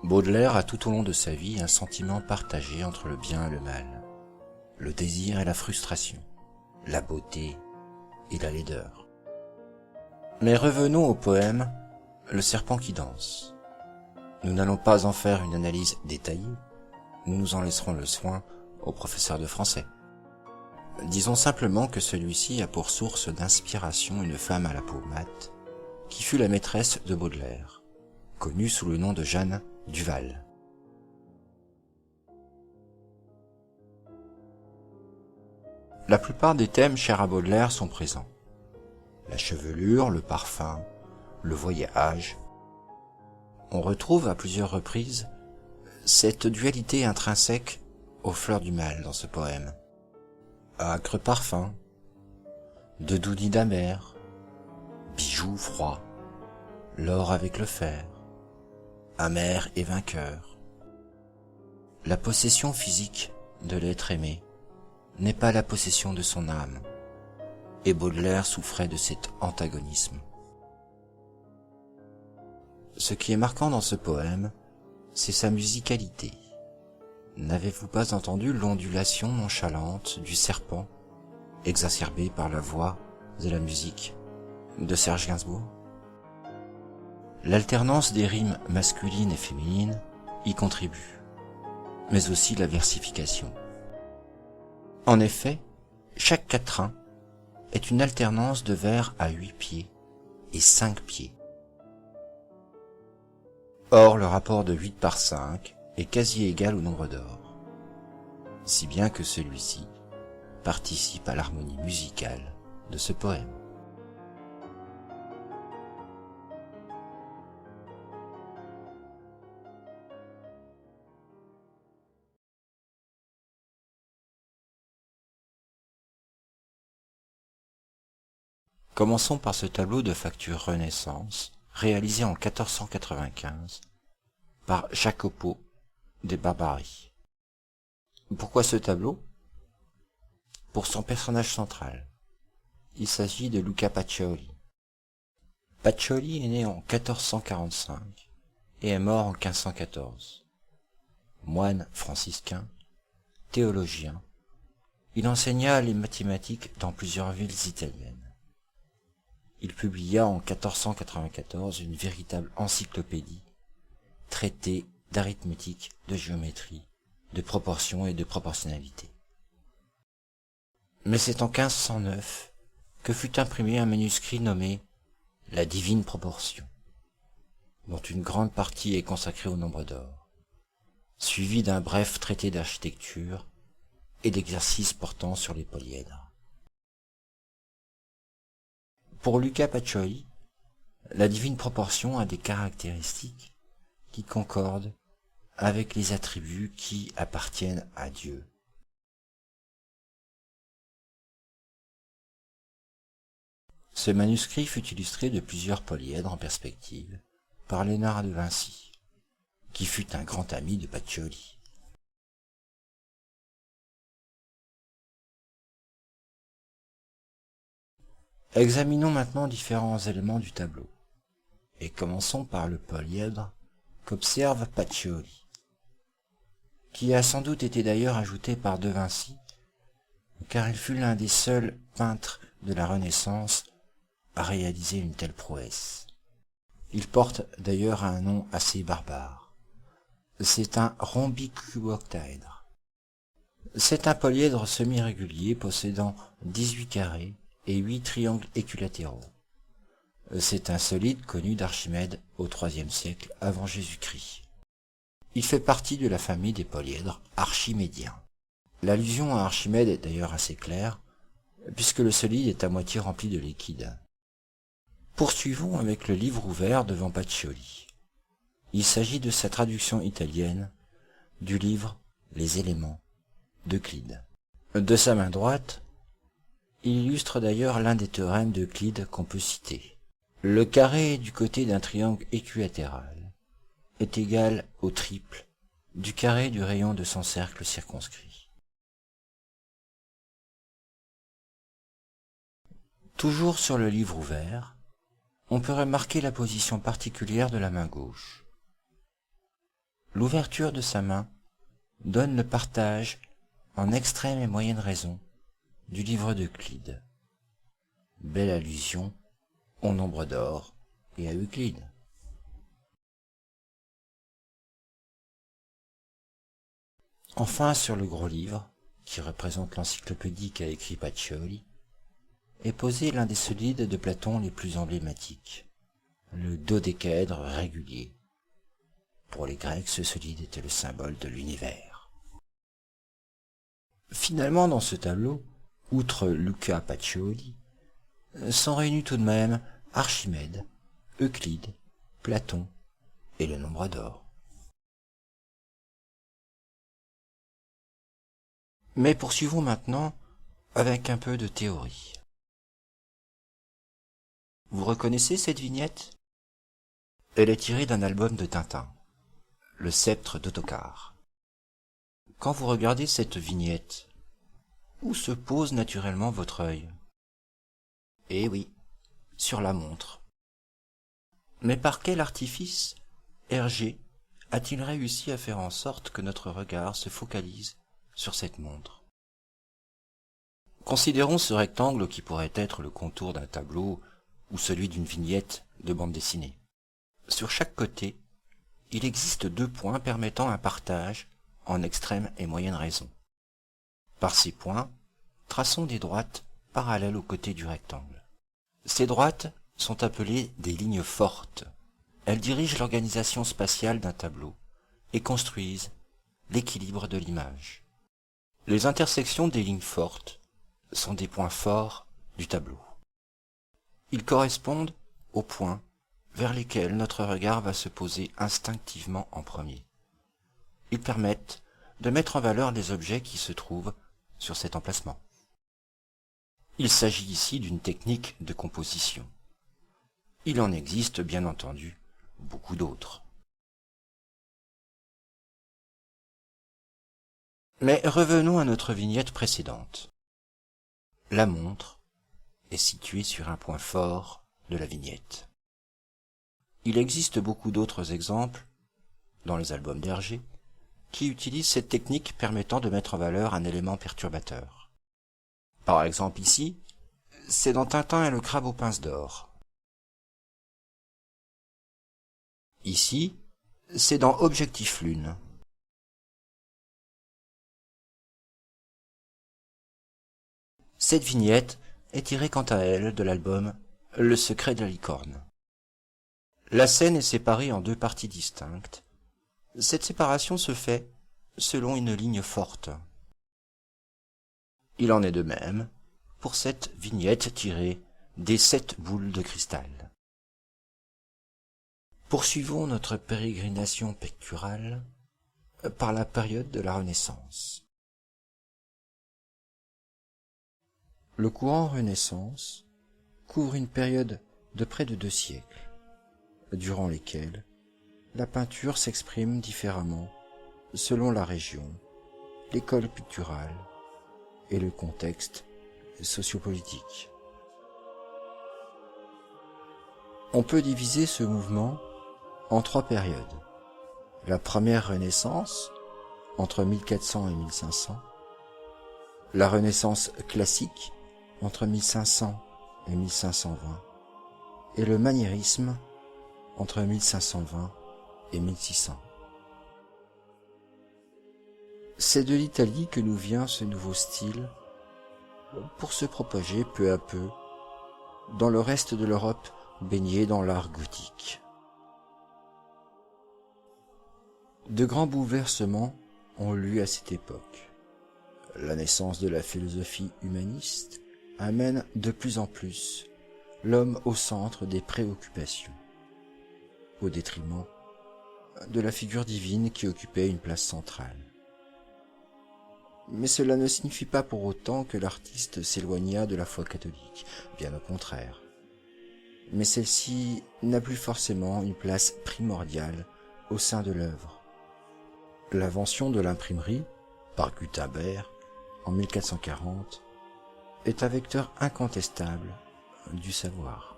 Baudelaire a tout au long de sa vie un sentiment partagé entre le bien et le mal, le désir et la frustration, la beauté et la laideur. Mais revenons au poème Le Serpent qui danse. Nous n'allons pas en faire une analyse détaillée, nous en laisserons le soin au professeur de français. Disons simplement que celui-ci a pour source d'inspiration une femme à la peau mate, qui fut la maîtresse de Baudelaire, connue sous le nom de Jeanne Duval. La plupart des thèmes chers à Baudelaire sont présents. La chevelure, le parfum, le voyage. On retrouve à plusieurs reprises cette dualité intrinsèque aux fleurs du mal dans ce poème. Âcre parfum, de doux nid d'amer, bijoux froids, l'or avec le fer, amer et vainqueur. La possession physique de l'être aimé n'est pas la possession de son âme, et Baudelaire souffrait de cet antagonisme. Ce qui est marquant dans ce poème, c'est sa musicalité. N'avez-vous pas entendu l'ondulation nonchalante du serpent, exacerbée par la voix et la musique de Serge Gainsbourg? L'alternance des rimes masculines et féminines y contribue, mais aussi la versification. En effet, chaque quatrain est une alternance de vers à 8 pieds et 5 pieds. Or, le rapport de 8 par 5 est quasi égal au nombre d'or, si bien que celui-ci participe à l'harmonie musicale de ce poème. Commençons par ce tableau de facture Renaissance, réalisé en 1495 par Jacopo de Barbari. Pourquoi ce tableau? Pour son personnage central. Il s'agit de Luca Pacioli. Pacioli est né en 1445 et est mort en 1514. Moine franciscain, théologien, il enseigna les mathématiques dans plusieurs villes italiennes. Il publia en 1494 une véritable encyclopédie, traité d'arithmétique, de géométrie, de proportion et de proportionnalité. Mais c'est en 1509 que fut imprimé un manuscrit nommé La Divine Proportion, dont une grande partie est consacrée au nombre d'or, suivi d'un bref traité d'architecture et d'exercices portant sur les polyèdres. Pour Luca Pacioli, la divine proportion a des caractéristiques qui concordent avec les attributs qui appartiennent à Dieu. Ce manuscrit fut illustré de plusieurs polyèdres en perspective par Léonard de Vinci, qui fut un grand ami de Pacioli. Examinons maintenant différents éléments du tableau, et commençons par le polyèdre qu'observe Pacioli, qui a sans doute été d'ailleurs ajouté par De Vinci, car il fut l'un des seuls peintres de la Renaissance à réaliser une telle prouesse. Il porte d'ailleurs un nom assez barbare. C'est un rhombicuoctaèdre. C'est un polyèdre semi-régulier possédant 18 carrés et 8 triangles équilatéraux. C'est un solide connu d'Archimède au IIIe siècle avant Jésus-Christ. Il fait partie de la famille des polyèdres archimédiens. L'allusion à Archimède est d'ailleurs assez claire, puisque le solide est à moitié rempli de liquide. Poursuivons avec le livre ouvert devant Pacioli. Il s'agit de sa traduction italienne du livre Les éléments d'Euclide. De sa main droite, il illustre d'ailleurs l'un des théorèmes d'Euclide qu'on peut citer. Le carré du côté d'un triangle équilatéral est égal au triple du carré du rayon de son cercle circonscrit. Toujours sur le livre ouvert, on peut remarquer la position particulière de la main gauche. L'ouverture de sa main donne le partage en extrême et moyenne raison du livre d'Euclide. Belle allusion au nombre d'or et à Euclide. Enfin, sur le gros livre, qui représente l'encyclopédie qu'a écrit Pacioli, est posé l'un des solides de Platon les plus emblématiques, le dodécaèdre régulier. Pour les Grecs, ce solide était le symbole de l'univers. Finalement, dans ce tableau, outre Luca Pacioli, sont réunis tout de même Archimède, Euclide, Platon et le nombre d'or. Mais poursuivons maintenant avec un peu de théorie. Vous reconnaissez cette vignette? Elle est tirée d'un album de Tintin, Le Sceptre d'Ottokar. Quand vous regardez cette vignette, où se pose naturellement votre œil? Eh oui, sur la montre. Mais par quel artifice Hergé a-t-il réussi à faire en sorte que notre regard se focalise sur cette montre? Considérons ce rectangle qui pourrait être le contour d'un tableau ou celui d'une vignette de bande dessinée. Sur chaque côté, il existe 2 points permettant un partage en extrême et moyenne raison. Par ces points, traçons des droites parallèles aux côtés du rectangle. Ces droites sont appelées des lignes fortes. Elles dirigent l'organisation spatiale d'un tableau et construisent l'équilibre de l'image. Les intersections des lignes fortes sont des points forts du tableau. Ils correspondent aux points vers lesquels notre regard va se poser instinctivement en premier. Ils permettent de mettre en valeur les objets qui se trouvent sur cet emplacement. Il s'agit ici d'une technique de composition. Il en existe bien entendu beaucoup d'autres. Mais revenons à notre vignette précédente. La montre est située sur un point fort de la vignette. Il existe beaucoup d'autres exemples, dans les albums d'Hergé, qui utilisent cette technique permettant de mettre en valeur un élément perturbateur. Par exemple ici, c'est dans Tintin et le crabe aux pinces d'or. Ici, c'est dans Objectif Lune. Cette vignette est tirée quant à elle de l'album Le secret de la licorne. La scène est séparée en 2 parties distinctes. Cette séparation se fait selon une ligne forte. Il en est de même pour cette vignette tirée des 7 boules de cristal. Poursuivons notre pérégrination picturale par la période de la Renaissance. Le courant Renaissance couvre une période de près de 2 siècles, durant lesquels la peinture s'exprime différemment selon la région, l'école picturale et le contexte sociopolitique. On peut diviser ce mouvement en 3 périodes. La première Renaissance, entre 1400 et 1500, la Renaissance classique, entre 1500 et 1520, et le maniérisme, entre 1520 et 1600. C'est de l'Italie que nous vient ce nouveau style, pour se propager peu à peu dans le reste de l'Europe baignée dans l'art gothique. De grands bouleversements ont lieu à cette époque. La naissance de la philosophie humaniste amène de plus en plus l'homme au centre des préoccupations, au détriment de la figure divine qui occupait une place centrale. Mais cela ne signifie pas pour autant que l'artiste s'éloigna de la foi catholique, bien au contraire. Mais celle-ci n'a plus forcément une place primordiale au sein de l'œuvre. L'invention de l'imprimerie, par Gutenberg, en 1440, est un vecteur incontestable du savoir.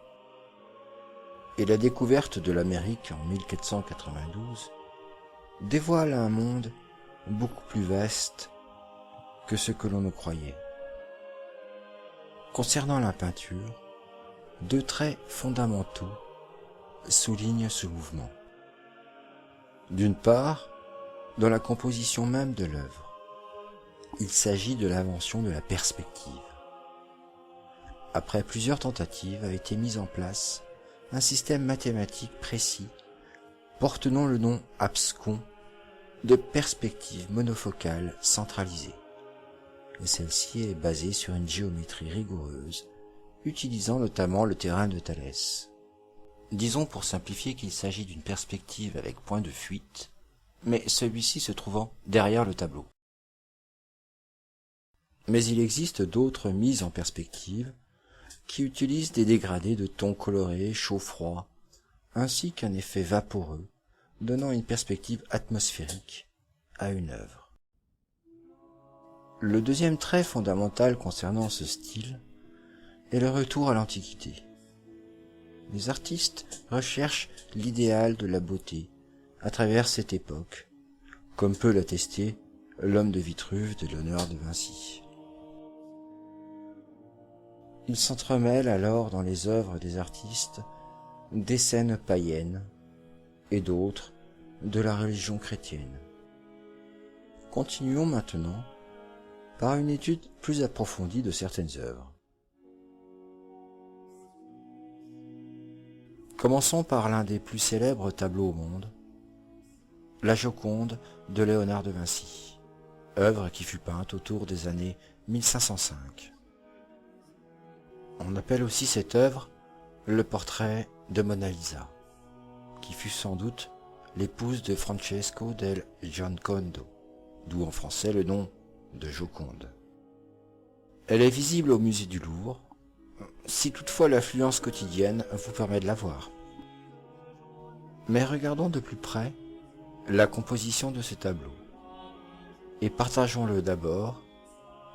Et la découverte de l'Amérique en 1492 dévoile un monde beaucoup plus vaste que ce que l'on ne croyait. Concernant la peinture, deux traits fondamentaux soulignent ce mouvement. D'une part, dans la composition même de l'œuvre, il s'agit de l'invention de la perspective. Après plusieurs tentatives a été mis en place un système mathématique précis portant le nom abscon de perspective monofocale centralisée. Et celle-ci est basée sur une géométrie rigoureuse, utilisant notamment le théorème de Thalès. Disons pour simplifier qu'il s'agit d'une perspective avec point de fuite, mais celui-ci se trouvant derrière le tableau. Mais il existe d'autres mises en perspective qui utilisent des dégradés de tons colorés chaud-froid, ainsi qu'un effet vaporeux, donnant une perspective atmosphérique à une œuvre. Le deuxième trait fondamental concernant ce style est le retour à l'Antiquité. Les artistes recherchent l'idéal de la beauté à travers cette époque, comme peut l'attester l'homme de Vitruve de Léonard de Vinci. Il s'entremêle alors dans les œuvres des artistes des scènes païennes et d'autres de la religion chrétienne. Continuons maintenant par une étude plus approfondie de certaines œuvres. Commençons par l'un des plus célèbres tableaux au monde, la Joconde de Léonard de Vinci, œuvre qui fut peinte autour des années 1505. On appelle aussi cette œuvre le portrait de Mona Lisa, qui fut sans doute l'épouse de Francesco del Giocondo, d'où en français le nom de Joconde. Elle est visible au musée du Louvre, si toutefois l'affluence quotidienne vous permet de la voir. Mais regardons de plus près la composition de ce tableau, et partageons-le d'abord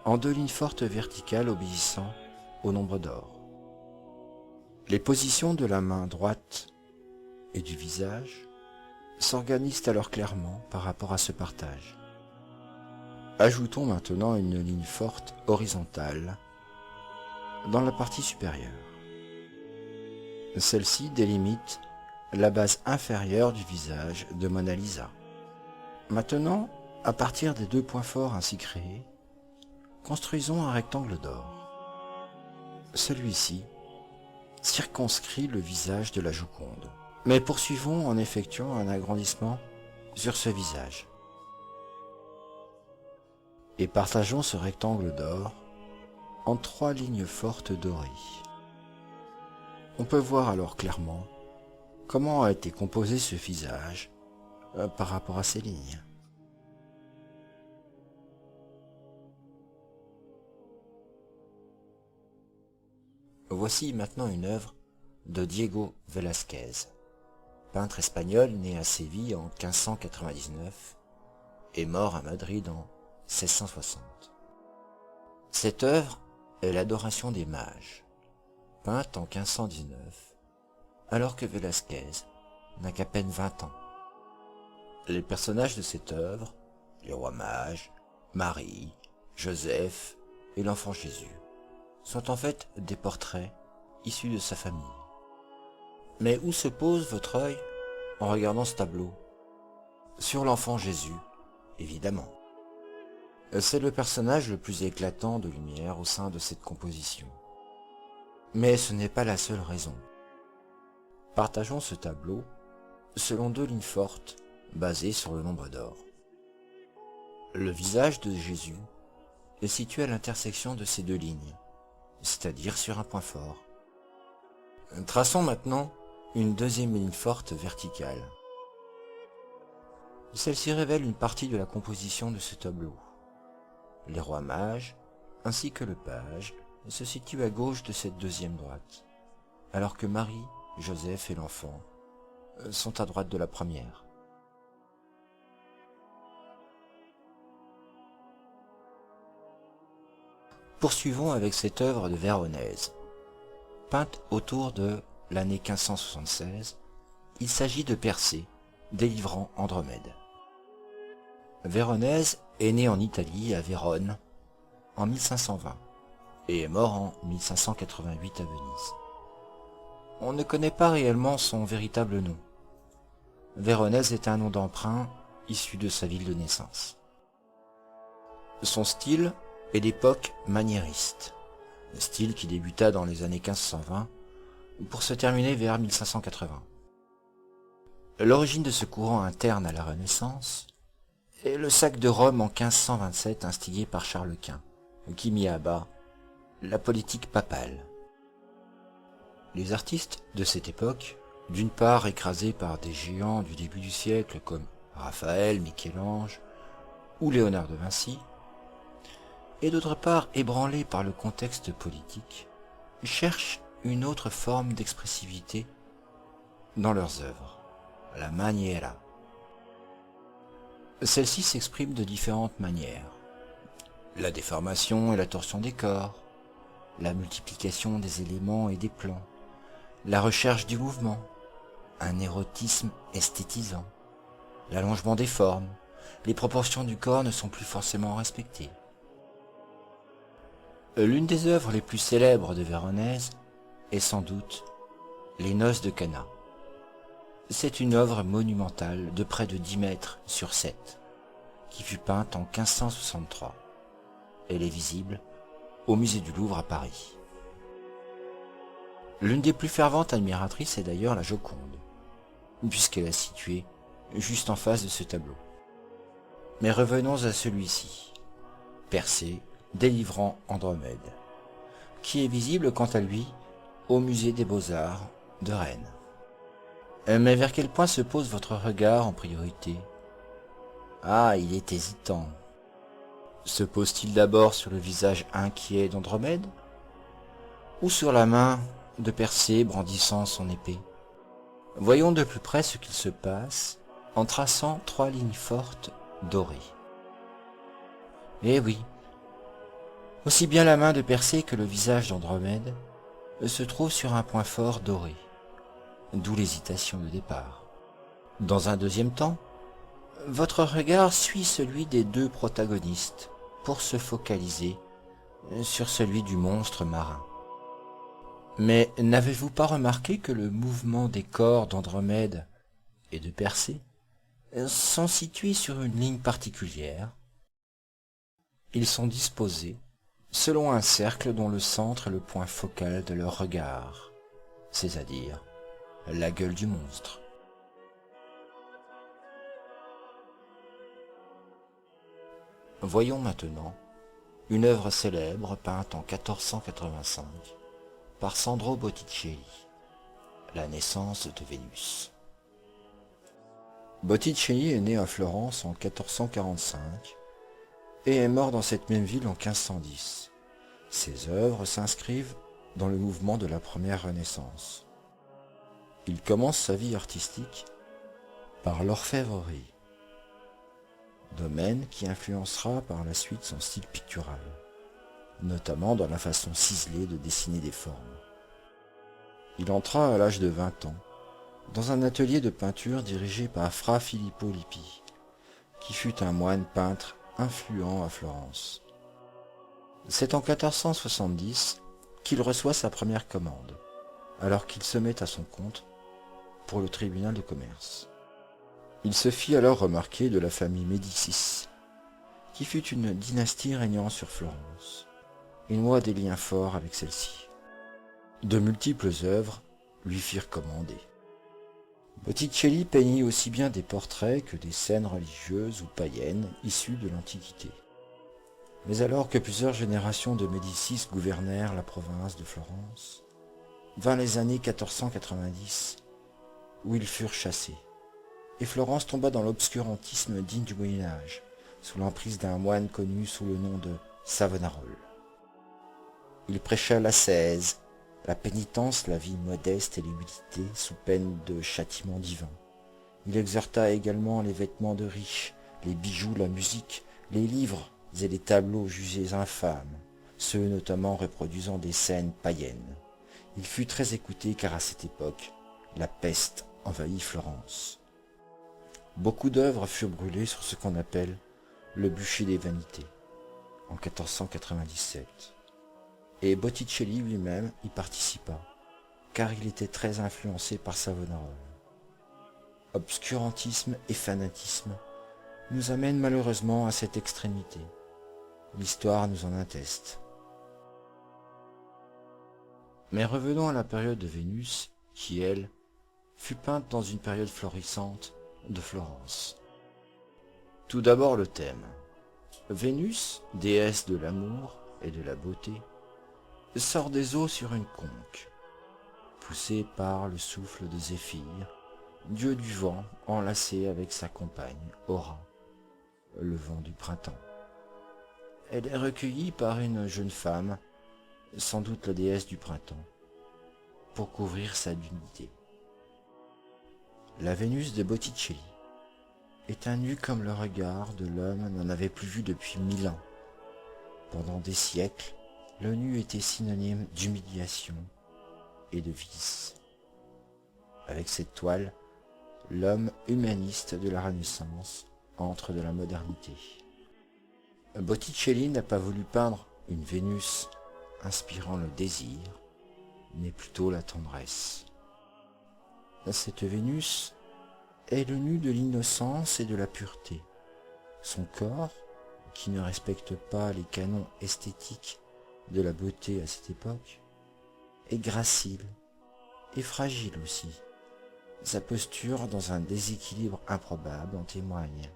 en deux lignes fortes verticales obéissant au nombre d'or. Les positions de la main droite et du visage s'organisent alors clairement par rapport à ce partage. Ajoutons maintenant une ligne forte horizontale dans la partie supérieure. Celle-ci délimite la base inférieure du visage de Mona Lisa. Maintenant, à partir des deux points forts ainsi créés, construisons un rectangle d'or. Celui-ci circonscrit le visage de la Joconde. Mais poursuivons en effectuant un agrandissement sur ce visage. Et partageons ce rectangle d'or en trois lignes fortes dorées. On peut voir alors clairement comment a été composé ce visage par rapport à ces lignes. Voici maintenant une œuvre de Diego Velázquez, peintre espagnol né à Séville en 1599 et mort à Madrid en 1660. Cette œuvre est l'Adoration des mages, peinte en 1519, alors que Velázquez n'a qu'à peine 20 ans. Les personnages de cette œuvre, les rois mages, Marie, Joseph et l'enfant Jésus, sont en fait des portraits issus de sa famille. Mais où se pose votre œil en regardant ce tableau? Sur l'enfant Jésus, évidemment. C'est le personnage le plus éclatant de lumière au sein de cette composition. Mais ce n'est pas la seule raison. Partageons ce tableau selon deux lignes fortes basées sur le nombre d'or. Le visage de Jésus est situé à l'intersection de ces deux lignes, c'est-à-dire sur un point fort. Traçons maintenant une deuxième ligne forte verticale. Celle-ci révèle une partie de la composition de ce tableau. Les rois mages, ainsi que le page, se situent à gauche de cette deuxième droite, alors que Marie, Joseph et l'enfant sont à droite de la première. Poursuivons avec cette œuvre de Véronèse. Peinte autour de l'année 1576, il s'agit de Persée, délivrant Andromède. Véronèse est né en Italie, à Vérone, en 1520, et est mort en 1588 à Venise. On ne connaît pas réellement son véritable nom. Véronèse est un nom d'emprunt issu de sa ville de naissance. Son style est d'époque maniériste, style qui débuta dans les années 1520 pour se terminer vers 1580. L'origine de ce courant interne à la Renaissance est le sac de Rome en 1527 instigé par Charles Quint, qui mit à bas la politique papale. Les artistes de cette époque, d'une part écrasés par des géants du début du siècle comme Raphaël, Michel-Ange ou Léonard de Vinci, et d'autre part ébranlés par le contexte politique, cherchent une autre forme d'expressivité dans leurs œuvres, la maniera. Celle-ci s'exprime de différentes manières. La déformation et la torsion des corps, la multiplication des éléments et des plans, la recherche du mouvement, un érotisme esthétisant, l'allongement des formes, les proportions du corps ne sont plus forcément respectées. L'une des œuvres les plus célèbres de Véronèse est sans doute Les Noces de Cana. C'est une œuvre monumentale de près de 10 mètres sur 7, qui fut peinte en 1563. Elle est visible au musée du Louvre à Paris. L'une des plus ferventes admiratrices est d'ailleurs la Joconde, puisqu'elle est située juste en face de ce tableau. Mais revenons à celui-ci, Persée, délivrant Andromède, qui est visible quant à lui au musée des Beaux-Arts de Rennes. Mais vers quel point se pose votre regard en priorité? Ah, il est hésitant. Se pose-t-il d'abord sur le visage inquiet d'Andromède, ou sur la main de Persée brandissant son épée? Voyons de plus près ce qu'il se passe en traçant 3 lignes fortes dorées. Eh oui, aussi bien la main de Persée que le visage d'Andromède se trouvent sur un point fort doré, d'où l'hésitation de départ. Dans un deuxième temps, votre regard suit celui des deux protagonistes pour se focaliser sur celui du monstre marin. Mais n'avez-vous pas remarqué que le mouvement des corps d'Andromède et de Persée sont situés sur une ligne particulière? Ils sont disposés selon un cercle dont le centre est le point focal de leur regard, c'est-à-dire la gueule du monstre. Voyons maintenant une œuvre célèbre peinte en 1485 par Sandro Botticelli, La naissance de Vénus. Botticelli est né à Florence en 1445 et est mort dans cette même ville en 1510. Ses œuvres s'inscrivent dans le mouvement de la première Renaissance. Il commence sa vie artistique par l'orfèvrerie, domaine qui influencera par la suite son style pictural, notamment dans la façon ciselée de dessiner des formes. Il entra à l'âge de 20 ans dans un atelier de peinture dirigé par Fra Filippo Lippi, qui fut un moine peintre influent à Florence. C'est en 1470 qu'il reçoit sa première commande, alors qu'il se met à son compte pour le tribunal de commerce. Il se fit alors remarquer de la famille Médicis, qui fut une dynastie régnant sur Florence. Il noua des liens forts avec celle-ci. De multiples œuvres lui firent commander. Botticelli peignit aussi bien des portraits que des scènes religieuses ou païennes issues de l'Antiquité. Mais alors que plusieurs générations de Médicis gouvernèrent la province de Florence, vint les années 1490, où ils furent chassés, et Florence tomba dans l'obscurantisme digne du Moyen-Âge, sous l'emprise d'un moine connu sous le nom de Savonarole. Il prêcha l'ascèse, la pénitence, la vie modeste et l'humilité sous peine de châtiment divin. Il exhorta également les vêtements de riches, les bijoux, la musique, les livres et les tableaux jugés infâmes, ceux notamment reproduisant des scènes païennes. Il fut très écouté car à cette époque, la peste envahit Florence. Beaucoup d'œuvres furent brûlées sur ce qu'on appelle le bûcher des vanités, en 1497. Et Botticelli lui-même y participa, car il était très influencé par Savonarole. Obscurantisme et fanatisme nous amènent malheureusement à cette extrémité. L'histoire nous en atteste. Mais revenons à la période de Vénus, qui, elle, fut peinte dans une période florissante de Florence. Tout d'abord le thème. Vénus, déesse de l'amour et de la beauté, sort des eaux sur une conque, poussée par le souffle de Zéphyr, dieu du vent enlacé avec sa compagne, Aura, le vent du printemps. Elle est recueillie par une jeune femme, sans doute la déesse du printemps, pour couvrir sa dignité. La Vénus de Botticelli est un nu comme le regard de l'homme n'en avait plus vu depuis 1000 ans. Pendant des siècles, le nu était synonyme d'humiliation et de vice. Avec cette toile, l'homme humaniste de la Renaissance entre de la modernité. Botticelli n'a pas voulu peindre une Vénus inspirant le désir, mais plutôt la tendresse. Cette Vénus est le nu de l'innocence et de la pureté. Son corps, qui ne respecte pas les canons esthétiques de la beauté à cette époque, est gracile et fragile aussi. Sa posture dans un déséquilibre improbable en témoigne.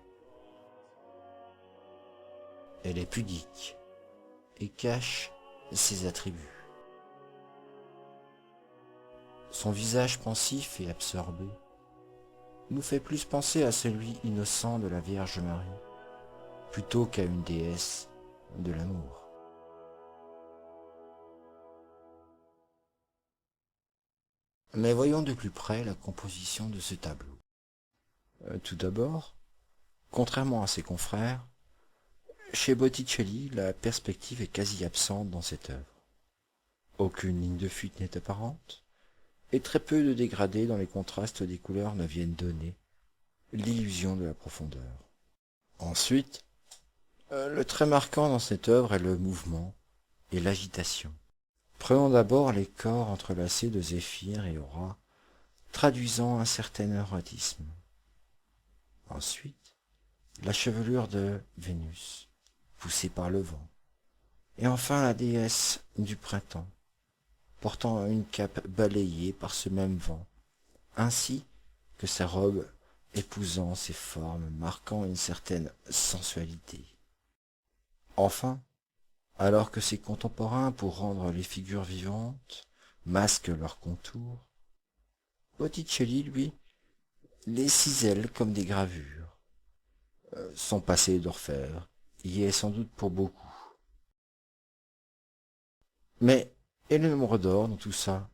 Elle est pudique et cache ses attributs. Son visage pensif et absorbé nous fait plus penser à celui innocent de la Vierge Marie, plutôt qu'à une déesse de l'amour. Mais voyons de plus près la composition de ce tableau. Tout d'abord, contrairement à ses confrères, chez Botticelli, la perspective est quasi absente dans cette œuvre. Aucune ligne de fuite n'est apparente, et très peu de dégradés dans les contrastes des couleurs ne viennent donner l'illusion de la profondeur. Ensuite, le trait marquant dans cette œuvre est le mouvement et l'agitation. Prenons d'abord les corps entrelacés de Zéphyr et Aura, traduisant un certain érotisme. Ensuite, la chevelure de Vénus, poussée par le vent. Et enfin la déesse du printemps, portant une cape balayée par ce même vent, ainsi que sa robe épousant ses formes, marquant une certaine sensualité. Enfin, alors que ses contemporains, pour rendre les figures vivantes, masquent leurs contours, Botticelli, lui, les cisèle comme des gravures. Son passé d'orfèvre y est sans doute pour beaucoup. Mais, et le nombre d'or dans tout ça?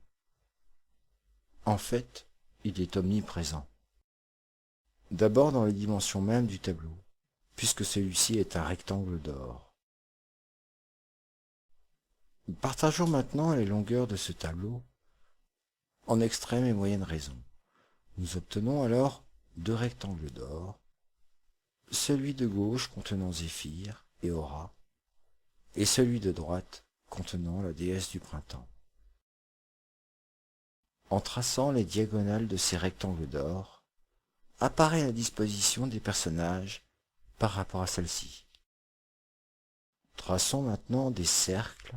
En fait, il est omniprésent. D'abord dans les dimensions mêmes du tableau, puisque celui-ci est un rectangle d'or. Partageons maintenant les longueurs de ce tableau en extrême et moyenne raison. Nous obtenons alors deux rectangles d'or, celui de gauche contenant Zéphyr et Aura, et celui de droite contenant la déesse du printemps. En traçant les diagonales de ces rectangles d'or, apparaît la disposition des personnages par rapport à celle-ci. Traçons maintenant des cercles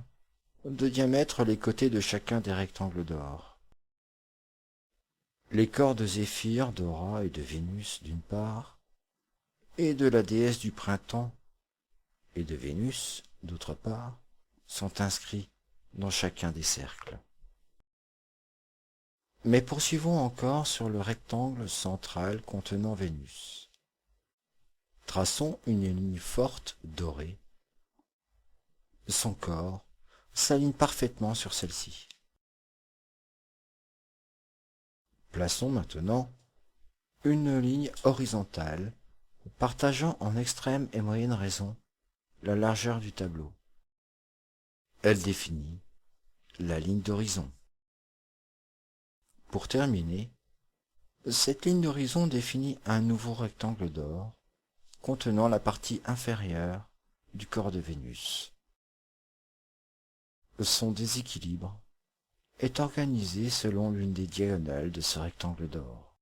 de diamètre les côtés de chacun des rectangles d'or. Les corps de Zéphyr, d'Hora et de Vénus d'une part, et de la déesse du printemps et de Vénus d'autre part, sont inscrits dans chacun des cercles. Mais poursuivons encore sur le rectangle central contenant Vénus. Traçons une ligne forte dorée. Son corps s'aligne parfaitement sur celle-ci. Plaçons maintenant une ligne horizontale partageant en extrême et moyenne raison la largeur du tableau. Elle définit la ligne d'horizon. Pour terminer, cette ligne d'horizon définit un nouveau rectangle d'or contenant la partie inférieure du corps de Vénus. Son déséquilibre est organisé selon l'une des diagonales de ce rectangle d'or.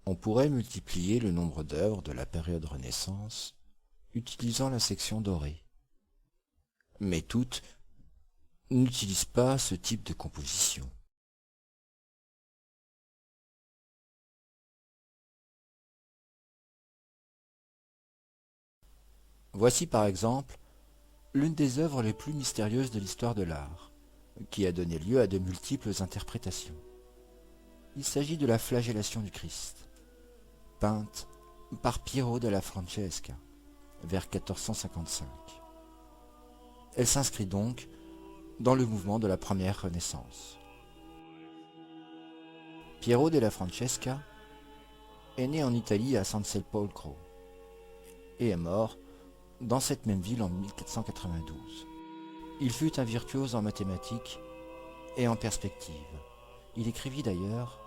On pourrait multiplier le nombre d'œuvres de la période Renaissance utilisant la section dorée. Mais toutes n'utilisent pas ce type de composition. Voici par exemple l'une des œuvres les plus mystérieuses de l'histoire de l'art, qui a donné lieu à de multiples interprétations. Il s'agit de la flagellation du Christ, peinte par Piero della Francesca, vers 1455. Elle s'inscrit donc dans le mouvement de la première Renaissance. Piero della Francesca est né en Italie à San Sepolcro et est mort dans cette même ville en 1492. Il fut un virtuose en mathématiques et en perspective. Il écrivit d'ailleurs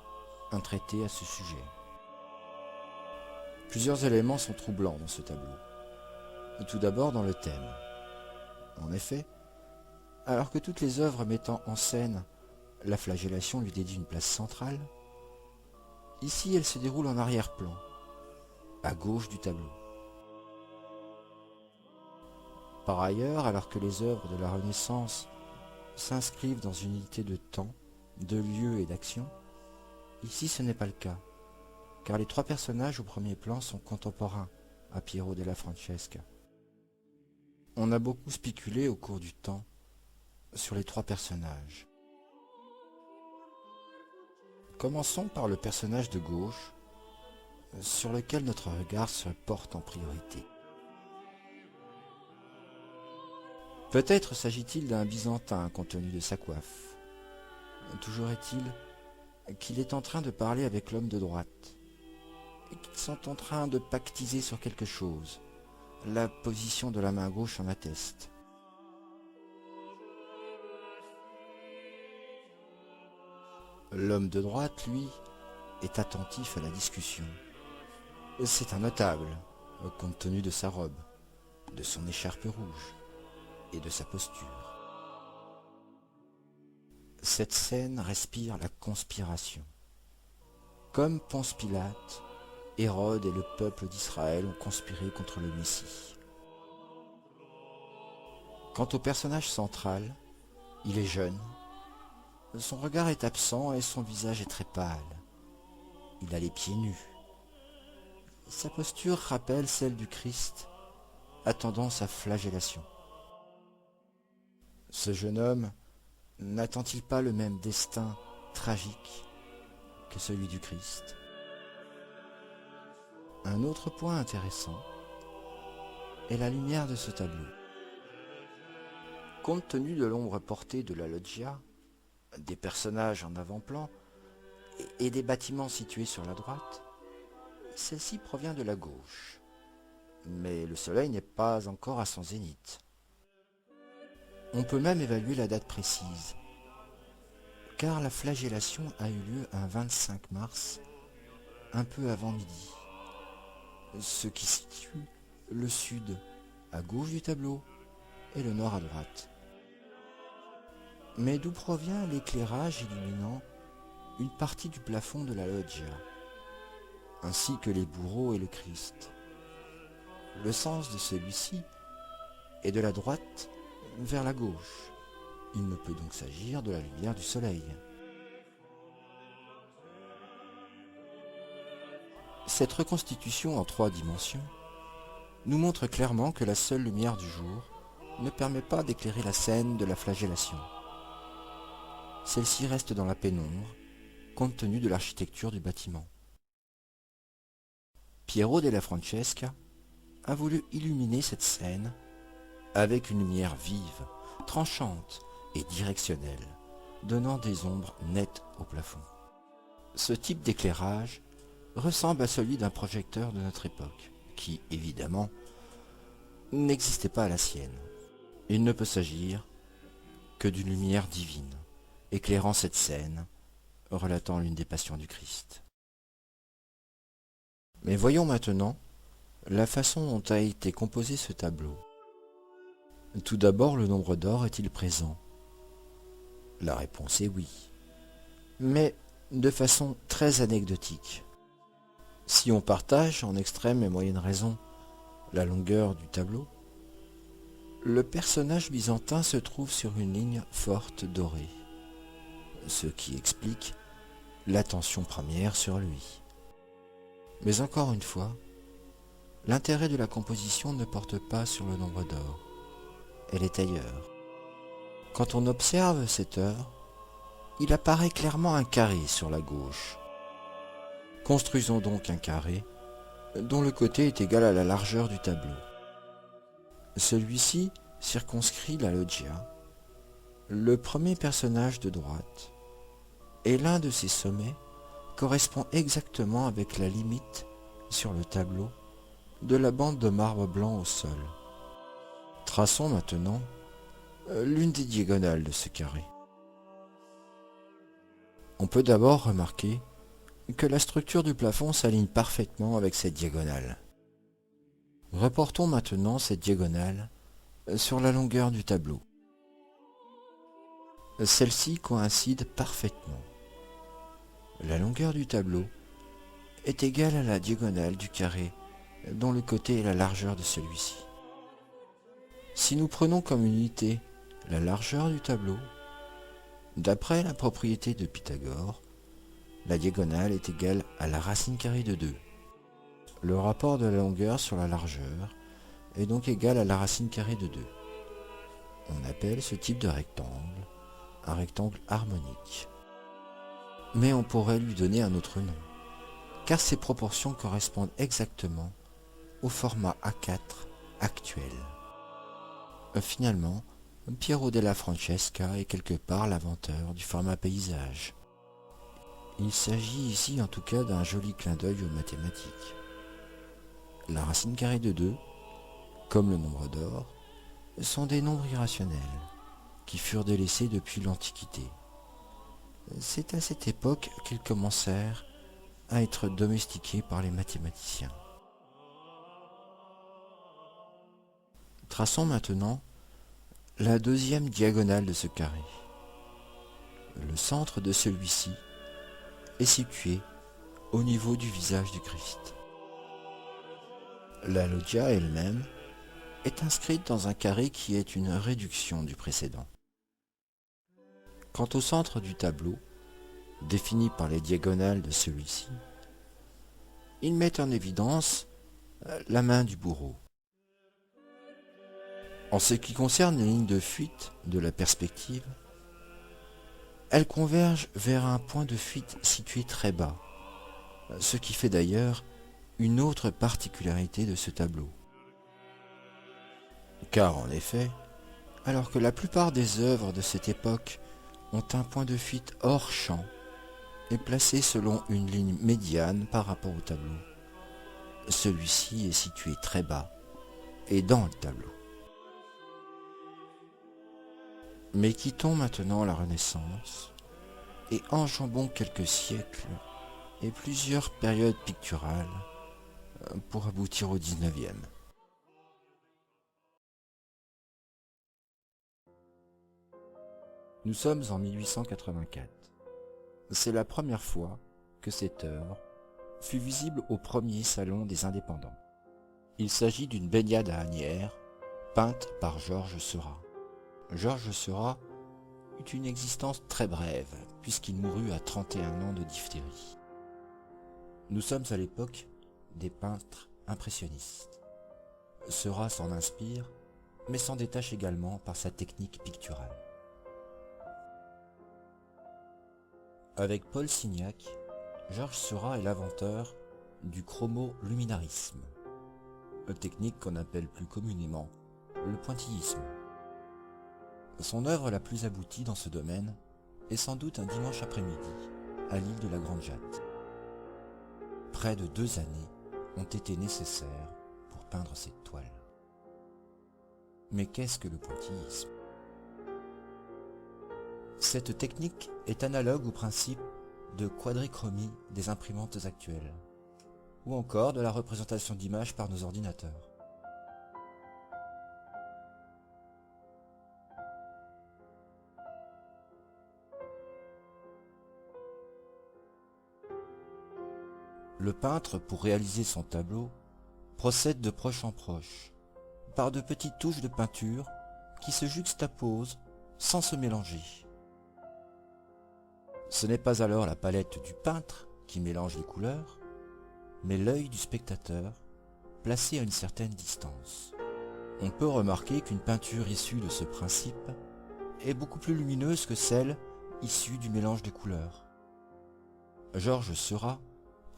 un traité à ce sujet. Plusieurs éléments sont troublants dans ce tableau. Tout d'abord dans le thème. En effet, alors que toutes les œuvres mettant en scène la flagellation lui dédient une place centrale, ici elle se déroule en arrière-plan, à gauche du tableau. Par ailleurs, alors que les œuvres de la Renaissance s'inscrivent dans une unité de temps, de lieu et d'action, ici ce n'est pas le cas, car les trois personnages au premier plan sont contemporains à Piero della Francesca. On a beaucoup spéculé au cours du temps sur les trois personnages. Commençons par le personnage de gauche, sur lequel notre regard se porte en priorité. Peut-être s'agit-il d'un Byzantin compte tenu de sa coiffe. Toujours est-il qu'il est en train de parler avec l'homme de droite, et qu'ils sont en train de pactiser sur quelque chose. La position de la main gauche en atteste. L'homme de droite, lui, est attentif à la discussion. C'est un notable, compte tenu de sa robe, de son écharpe rouge et de sa posture. Cette scène respire la conspiration. Comme Ponce Pilate, Hérode et le peuple d'Israël ont conspiré contre le Messie. Quant au personnage central, il est jeune, son regard est absent et son visage est très pâle. Il a les pieds nus. Sa posture rappelle celle du Christ, attendant sa flagellation. Ce jeune homme n'attend-il pas le même destin tragique que celui du Christ? Un autre point intéressant est la lumière de ce tableau. Compte tenu de l'ombre portée de la loggia, des personnages en avant-plan et des bâtiments situés sur la droite, celle-ci provient de la gauche. Mais le soleil n'est pas encore à son zénith. On peut même évaluer la date précise, car la flagellation a eu lieu un 25 mars, un peu avant midi, ce qui situe le sud à gauche du tableau et le nord à droite. Mais d'où provient l'éclairage illuminant une partie du plafond de la loggia, ainsi que les bourreaux et le Christ? Le sens de celui-ci et de la droite vers la gauche. Il ne peut donc s'agir de la lumière du soleil. Cette reconstitution en 3 dimensions nous montre clairement que la seule lumière du jour ne permet pas d'éclairer la scène de la flagellation. Celle-ci reste dans la pénombre, compte tenu de l'architecture du bâtiment. Piero della Francesca a voulu illuminer cette scène avec une lumière vive, tranchante et directionnelle, donnant des ombres nettes au plafond. Ce type d'éclairage ressemble à celui d'un projecteur de notre époque, qui, évidemment, n'existait pas à la sienne. Il ne peut s'agir que d'une lumière divine, éclairant cette scène, relatant l'une des passions du Christ. Mais voyons maintenant la façon dont a été composé ce tableau. Tout d'abord, le nombre d'or est-il présent? La réponse est oui, mais de façon très anecdotique. Si on partage en extrême et moyenne raison la longueur du tableau, le personnage byzantin se trouve sur une ligne forte dorée, ce qui explique l'attention première sur lui. Mais encore une fois, l'intérêt de la composition ne porte pas sur le nombre d'or, elle est ailleurs. Quand on observe cette œuvre, il apparaît clairement un carré sur la gauche. Construisons donc un carré dont le côté est égal à la largeur du tableau. Celui-ci circonscrit la loggia. Le premier personnage de droite et l'un de ses sommets correspond exactement avec la limite sur le tableau de la bande de marbre blanc au sol. Traçons maintenant l'une des diagonales de ce carré. On peut d'abord remarquer que la structure du plafond s'aligne parfaitement avec cette diagonale. Reportons maintenant cette diagonale sur la longueur du tableau. Celle-ci coïncide parfaitement. La longueur du tableau est égale à la diagonale du carré dont le côté est la largeur de celui-ci. Si nous prenons comme unité la largeur du tableau, d'après la propriété de Pythagore, la diagonale est égale à la racine carrée de 2. Le rapport de la longueur sur la largeur est donc égal à la racine carrée de 2. On appelle ce type de rectangle un rectangle harmonique. Mais on pourrait lui donner un autre nom, car ses proportions correspondent exactement au format A4 actuel. Finalement, Piero della Francesca est quelque part l'inventeur du format paysage. Il s'agit ici en tout cas d'un joli clin d'œil aux mathématiques. La racine carrée de 2, comme le nombre d'or, sont des nombres irrationnels qui furent délaissés depuis l'Antiquité. C'est à cette époque qu'ils commencèrent à être domestiqués par les mathématiciens. Traçons maintenant la deuxième diagonale de ce carré. Le centre de celui-ci est situé au niveau du visage du Christ. La loggia elle-même est inscrite dans un carré qui est une réduction du précédent. Quant au centre du tableau, défini par les diagonales de celui-ci, il met en évidence la main du bourreau. En ce qui concerne les lignes de fuite de la perspective, elles convergent vers un point de fuite situé très bas, ce qui fait d'ailleurs une autre particularité de ce tableau. Car en effet, alors que la plupart des œuvres de cette époque ont un point de fuite hors champ et placé selon une ligne médiane par rapport au tableau, celui-ci est situé très bas et dans le tableau. Mais quittons maintenant la Renaissance et enjambons quelques siècles et plusieurs périodes picturales pour aboutir au XIXe. Nous sommes en 1884. C'est la première fois que cette œuvre fut visible au premier salon des indépendants. Il s'agit d'une baignade à Asnières, peinte par Georges Seurat. Georges Seurat eut une existence très brève, puisqu'il mourut à 31 ans de diphtérie. Nous sommes à l'époque des peintres impressionnistes. Seurat s'en inspire, mais s'en détache également par sa technique picturale. Avec Paul Signac, Georges Seurat est l'inventeur du chromoluminarisme, une technique qu'on appelle plus communément le pointillisme. Son œuvre la plus aboutie dans ce domaine est sans doute un dimanche après-midi à l'île de la Grande Jatte. Près de 2 années ont été nécessaires pour peindre cette toile. Mais qu'est-ce que le pointillisme? Cette technique est analogue au principe de quadrichromie des imprimantes actuelles, ou encore de la représentation d'images par nos ordinateurs. Le peintre, pour réaliser son tableau, procède de proche en proche, par de petites touches de peinture qui se juxtaposent sans se mélanger. Ce n'est pas alors la palette du peintre qui mélange les couleurs, mais l'œil du spectateur placé à une certaine distance. On peut remarquer qu'une peinture issue de ce principe est beaucoup plus lumineuse que celle issue du mélange des couleurs. Georges Seurat,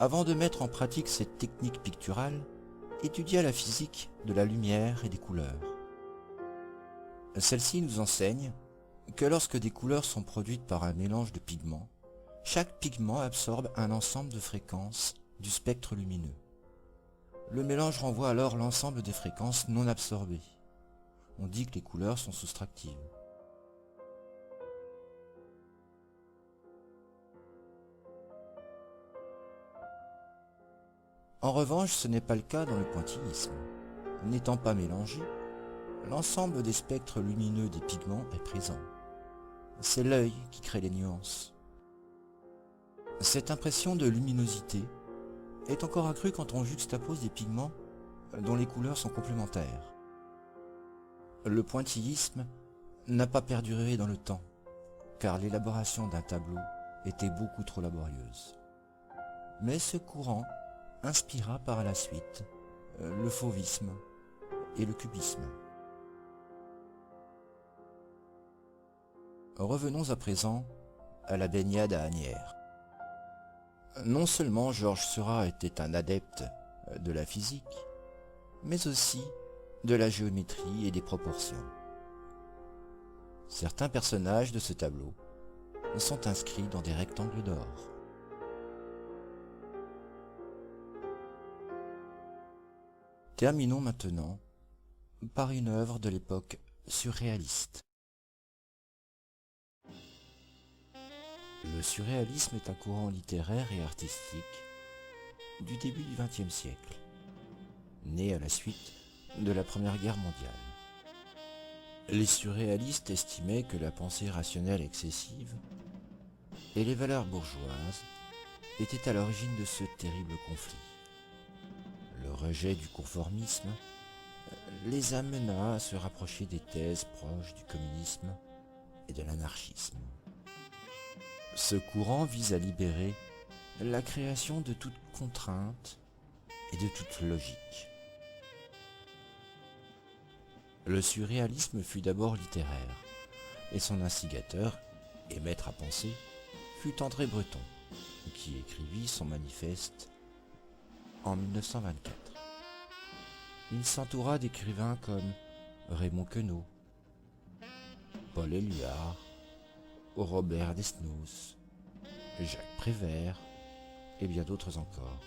avant de mettre en pratique cette technique picturale, étudia la physique de la lumière et des couleurs. Celle-ci nous enseigne que lorsque des couleurs sont produites par un mélange de pigments, chaque pigment absorbe un ensemble de fréquences du spectre lumineux. Le mélange renvoie alors l'ensemble des fréquences non absorbées. On dit que les couleurs sont soustractives. En revanche, ce n'est pas le cas dans le pointillisme. N'étant pas mélangé, l'ensemble des spectres lumineux des pigments est présent. C'est l'œil qui crée les nuances. Cette impression de luminosité est encore accrue quand on juxtapose des pigments dont les couleurs sont complémentaires. Le pointillisme n'a pas perduré dans le temps, car l'élaboration d'un tableau était beaucoup trop laborieuse. Mais ce courant inspira par la suite le fauvisme et le cubisme. Revenons à présent à la baignade à Asnières. Non seulement Georges Seurat était un adepte de la physique, mais aussi de la géométrie et des proportions. Certains personnages de ce tableau sont inscrits dans des rectangles d'or. Terminons maintenant par une œuvre de l'époque surréaliste. Le surréalisme est un courant littéraire et artistique du début du XXe siècle, né à la suite de la Première Guerre mondiale. Les surréalistes estimaient que la pensée rationnelle excessive et les valeurs bourgeoises étaient à l'origine de ce terrible conflit. Le rejet du conformisme les amena à se rapprocher des thèses proches du communisme et de l'anarchisme. Ce courant vise à libérer la création de toute contrainte et de toute logique. Le surréalisme fut d'abord littéraire, et son instigateur et maître à penser fut André Breton, qui écrivit son manifeste en 1924. Il s'entoura d'écrivains comme Raymond Queneau, Paul Éluard, Robert Desnos, Jacques Prévert et bien d'autres encore.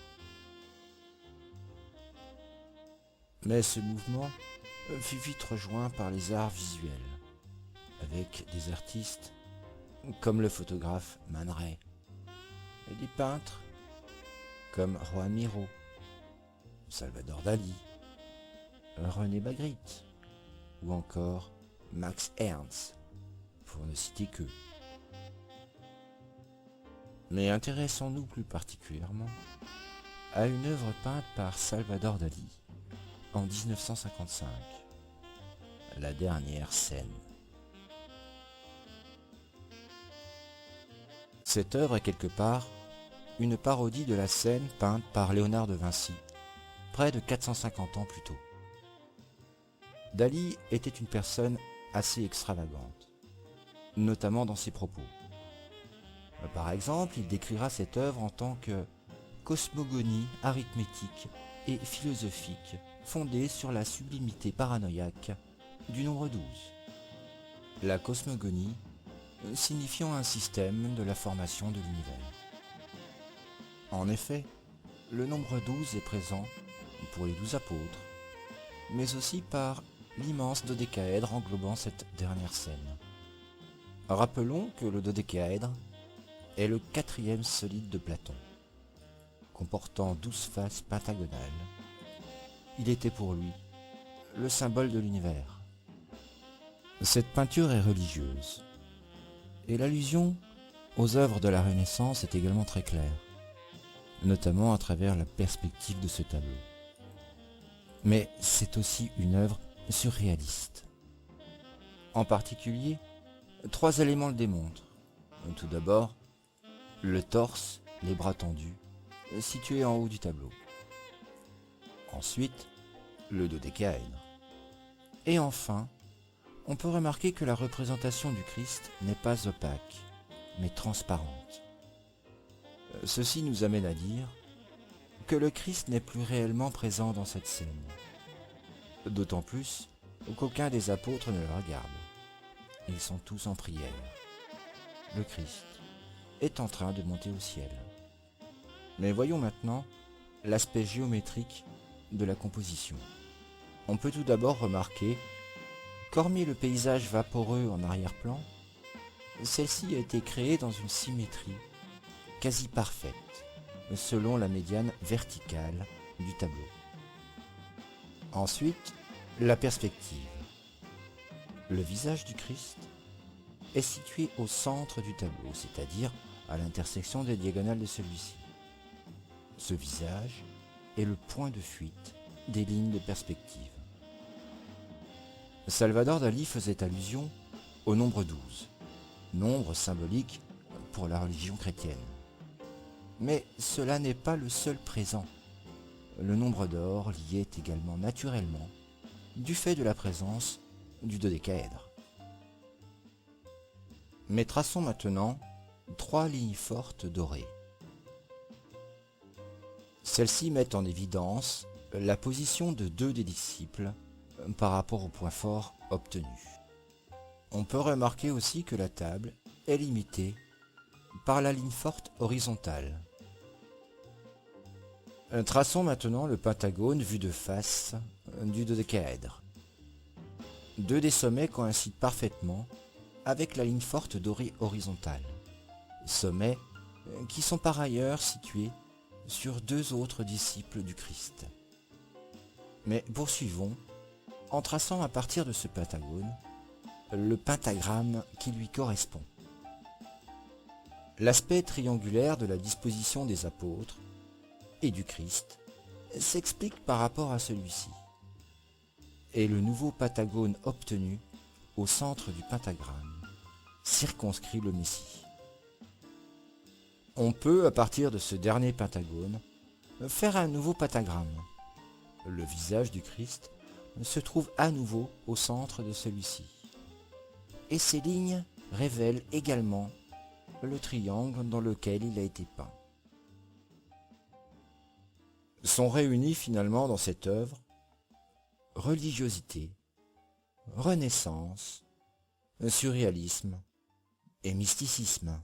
Mais ce mouvement fut vite rejoint par les arts visuels, avec des artistes comme le photographe Man Ray, et des peintres comme Juan Miró, Salvador Dali, René Magritte ou encore Max Ernst, pour ne citer qu'eux. Mais intéressons-nous plus particulièrement à une œuvre peinte par Salvador Dali en 1955, la dernière scène. Cette œuvre est quelque part une parodie de la scène peinte par Léonard de Vinci, près de 450 ans plus tôt. Dali était une personne assez extravagante, notamment dans ses propos. Par exemple, il décrira cette œuvre en tant que cosmogonie arithmétique et philosophique fondée sur la sublimité paranoïaque du nombre 12. La cosmogonie signifiant un système de la formation de l'univers. En effet, le nombre 12 est présent pour les 12 apôtres, mais aussi par l'immense dodécaèdre englobant cette dernière scène. Rappelons que le dodécaèdre est le 4e solide de Platon. Comportant 12 faces pentagonales, il était pour lui le symbole de l'univers. Cette peinture est religieuse, et l'allusion aux œuvres de la Renaissance est également très claire, notamment à travers la perspective de ce tableau. Mais c'est aussi une œuvre surréaliste. En particulier, 3 éléments le démontrent. Tout d'abord, le torse, les bras tendus, situés en haut du tableau. Ensuite, le dodécaèdre. Et enfin, on peut remarquer que la représentation du Christ n'est pas opaque, mais transparente. Ceci nous amène à dire que le Christ n'est plus réellement présent dans cette scène. D'autant plus qu'aucun des apôtres ne le regarde. Ils sont tous en prière. Le Christ est en train de monter au ciel. Mais voyons maintenant l'aspect géométrique de la composition. On peut tout d'abord remarquer qu'hormis le paysage vaporeux en arrière-plan, celle-ci a été créée dans une symétrie quasi parfaite, selon la médiane verticale du tableau. Ensuite, la perspective. Le visage du Christ est situé au centre du tableau, c'est-à-dire à l'intersection des diagonales de celui-ci. Ce visage est le point de fuite des lignes de perspective. Salvador Dali faisait allusion au nombre 12, nombre symbolique pour la religion chrétienne. Mais cela n'est pas le seul présent. Le nombre d'or y est également naturellement du fait de la présence du dodécaèdre. Mais traçons maintenant 3 lignes fortes dorées. Celles-ci mettent en évidence la position de 2 des disciples par rapport au point fort obtenu. On peut remarquer aussi que la table est limitée par la ligne forte horizontale. Traçons maintenant le pentagone vu de face du dodécaèdre. 2 des sommets coïncident parfaitement avec la ligne forte dorée horizontale. Sommets qui sont par ailleurs situés sur 2 autres disciples du Christ. Mais poursuivons en traçant à partir de ce pentagone le pentagramme qui lui correspond. L'aspect triangulaire de la disposition des apôtres et du Christ s'explique par rapport à celui-ci. Et le nouveau pentagone obtenu au centre du pentagramme circonscrit le Messie. On peut, à partir de ce dernier pentagone, faire un nouveau pentagramme. Le visage du Christ se trouve à nouveau au centre de celui-ci. Et ces lignes révèlent également le triangle dans lequel il a été peint. Sont réunis finalement dans cette œuvre religiosité, renaissance, surréalisme et mysticisme.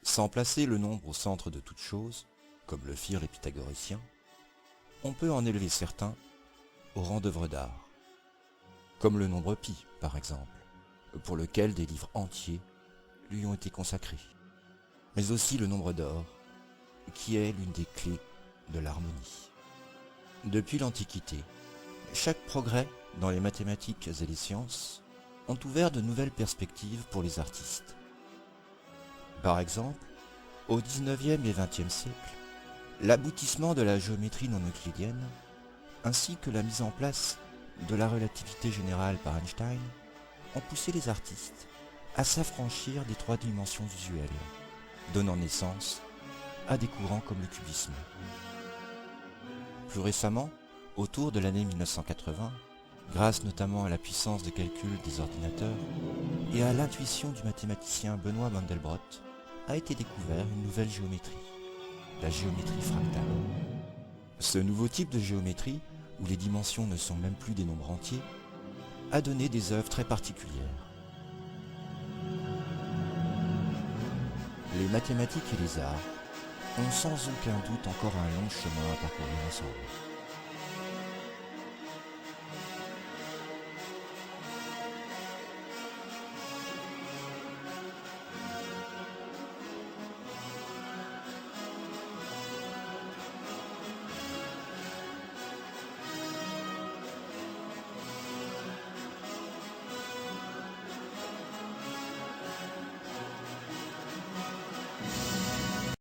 Sans placer le nombre au centre de toute chose, comme le firent les pythagoriciens, on peut en élever certains au rang d'œuvres d'art, comme le nombre pi par exemple, pour lequel des livres entiers lui ont été consacrés, mais aussi le nombre d'or, qui est l'une des clés de l'harmonie. Depuis l'Antiquité, chaque progrès dans les mathématiques et les sciences ont ouvert de nouvelles perspectives pour les artistes. Par exemple, au XIXe et XXe siècle, L'aboutissement de la géométrie non euclidienne, ainsi que la mise en place de la relativité générale par Einstein, ont poussé les artistes à s'affranchir des 3 dimensions usuelles, donnant naissance à des courants comme le cubisme. Plus récemment, autour de l'année 1980, grâce notamment à la puissance de calcul des ordinateurs et à l'intuition du mathématicien Benoît Mandelbrot, a été découvert une nouvelle géométrie, la géométrie fractale. Ce nouveau type de géométrie, où les dimensions ne sont même plus des nombres entiers, a donné des œuvres très particulières. Les mathématiques et les arts ont sans aucun doute encore un long chemin à parcourir ensemble.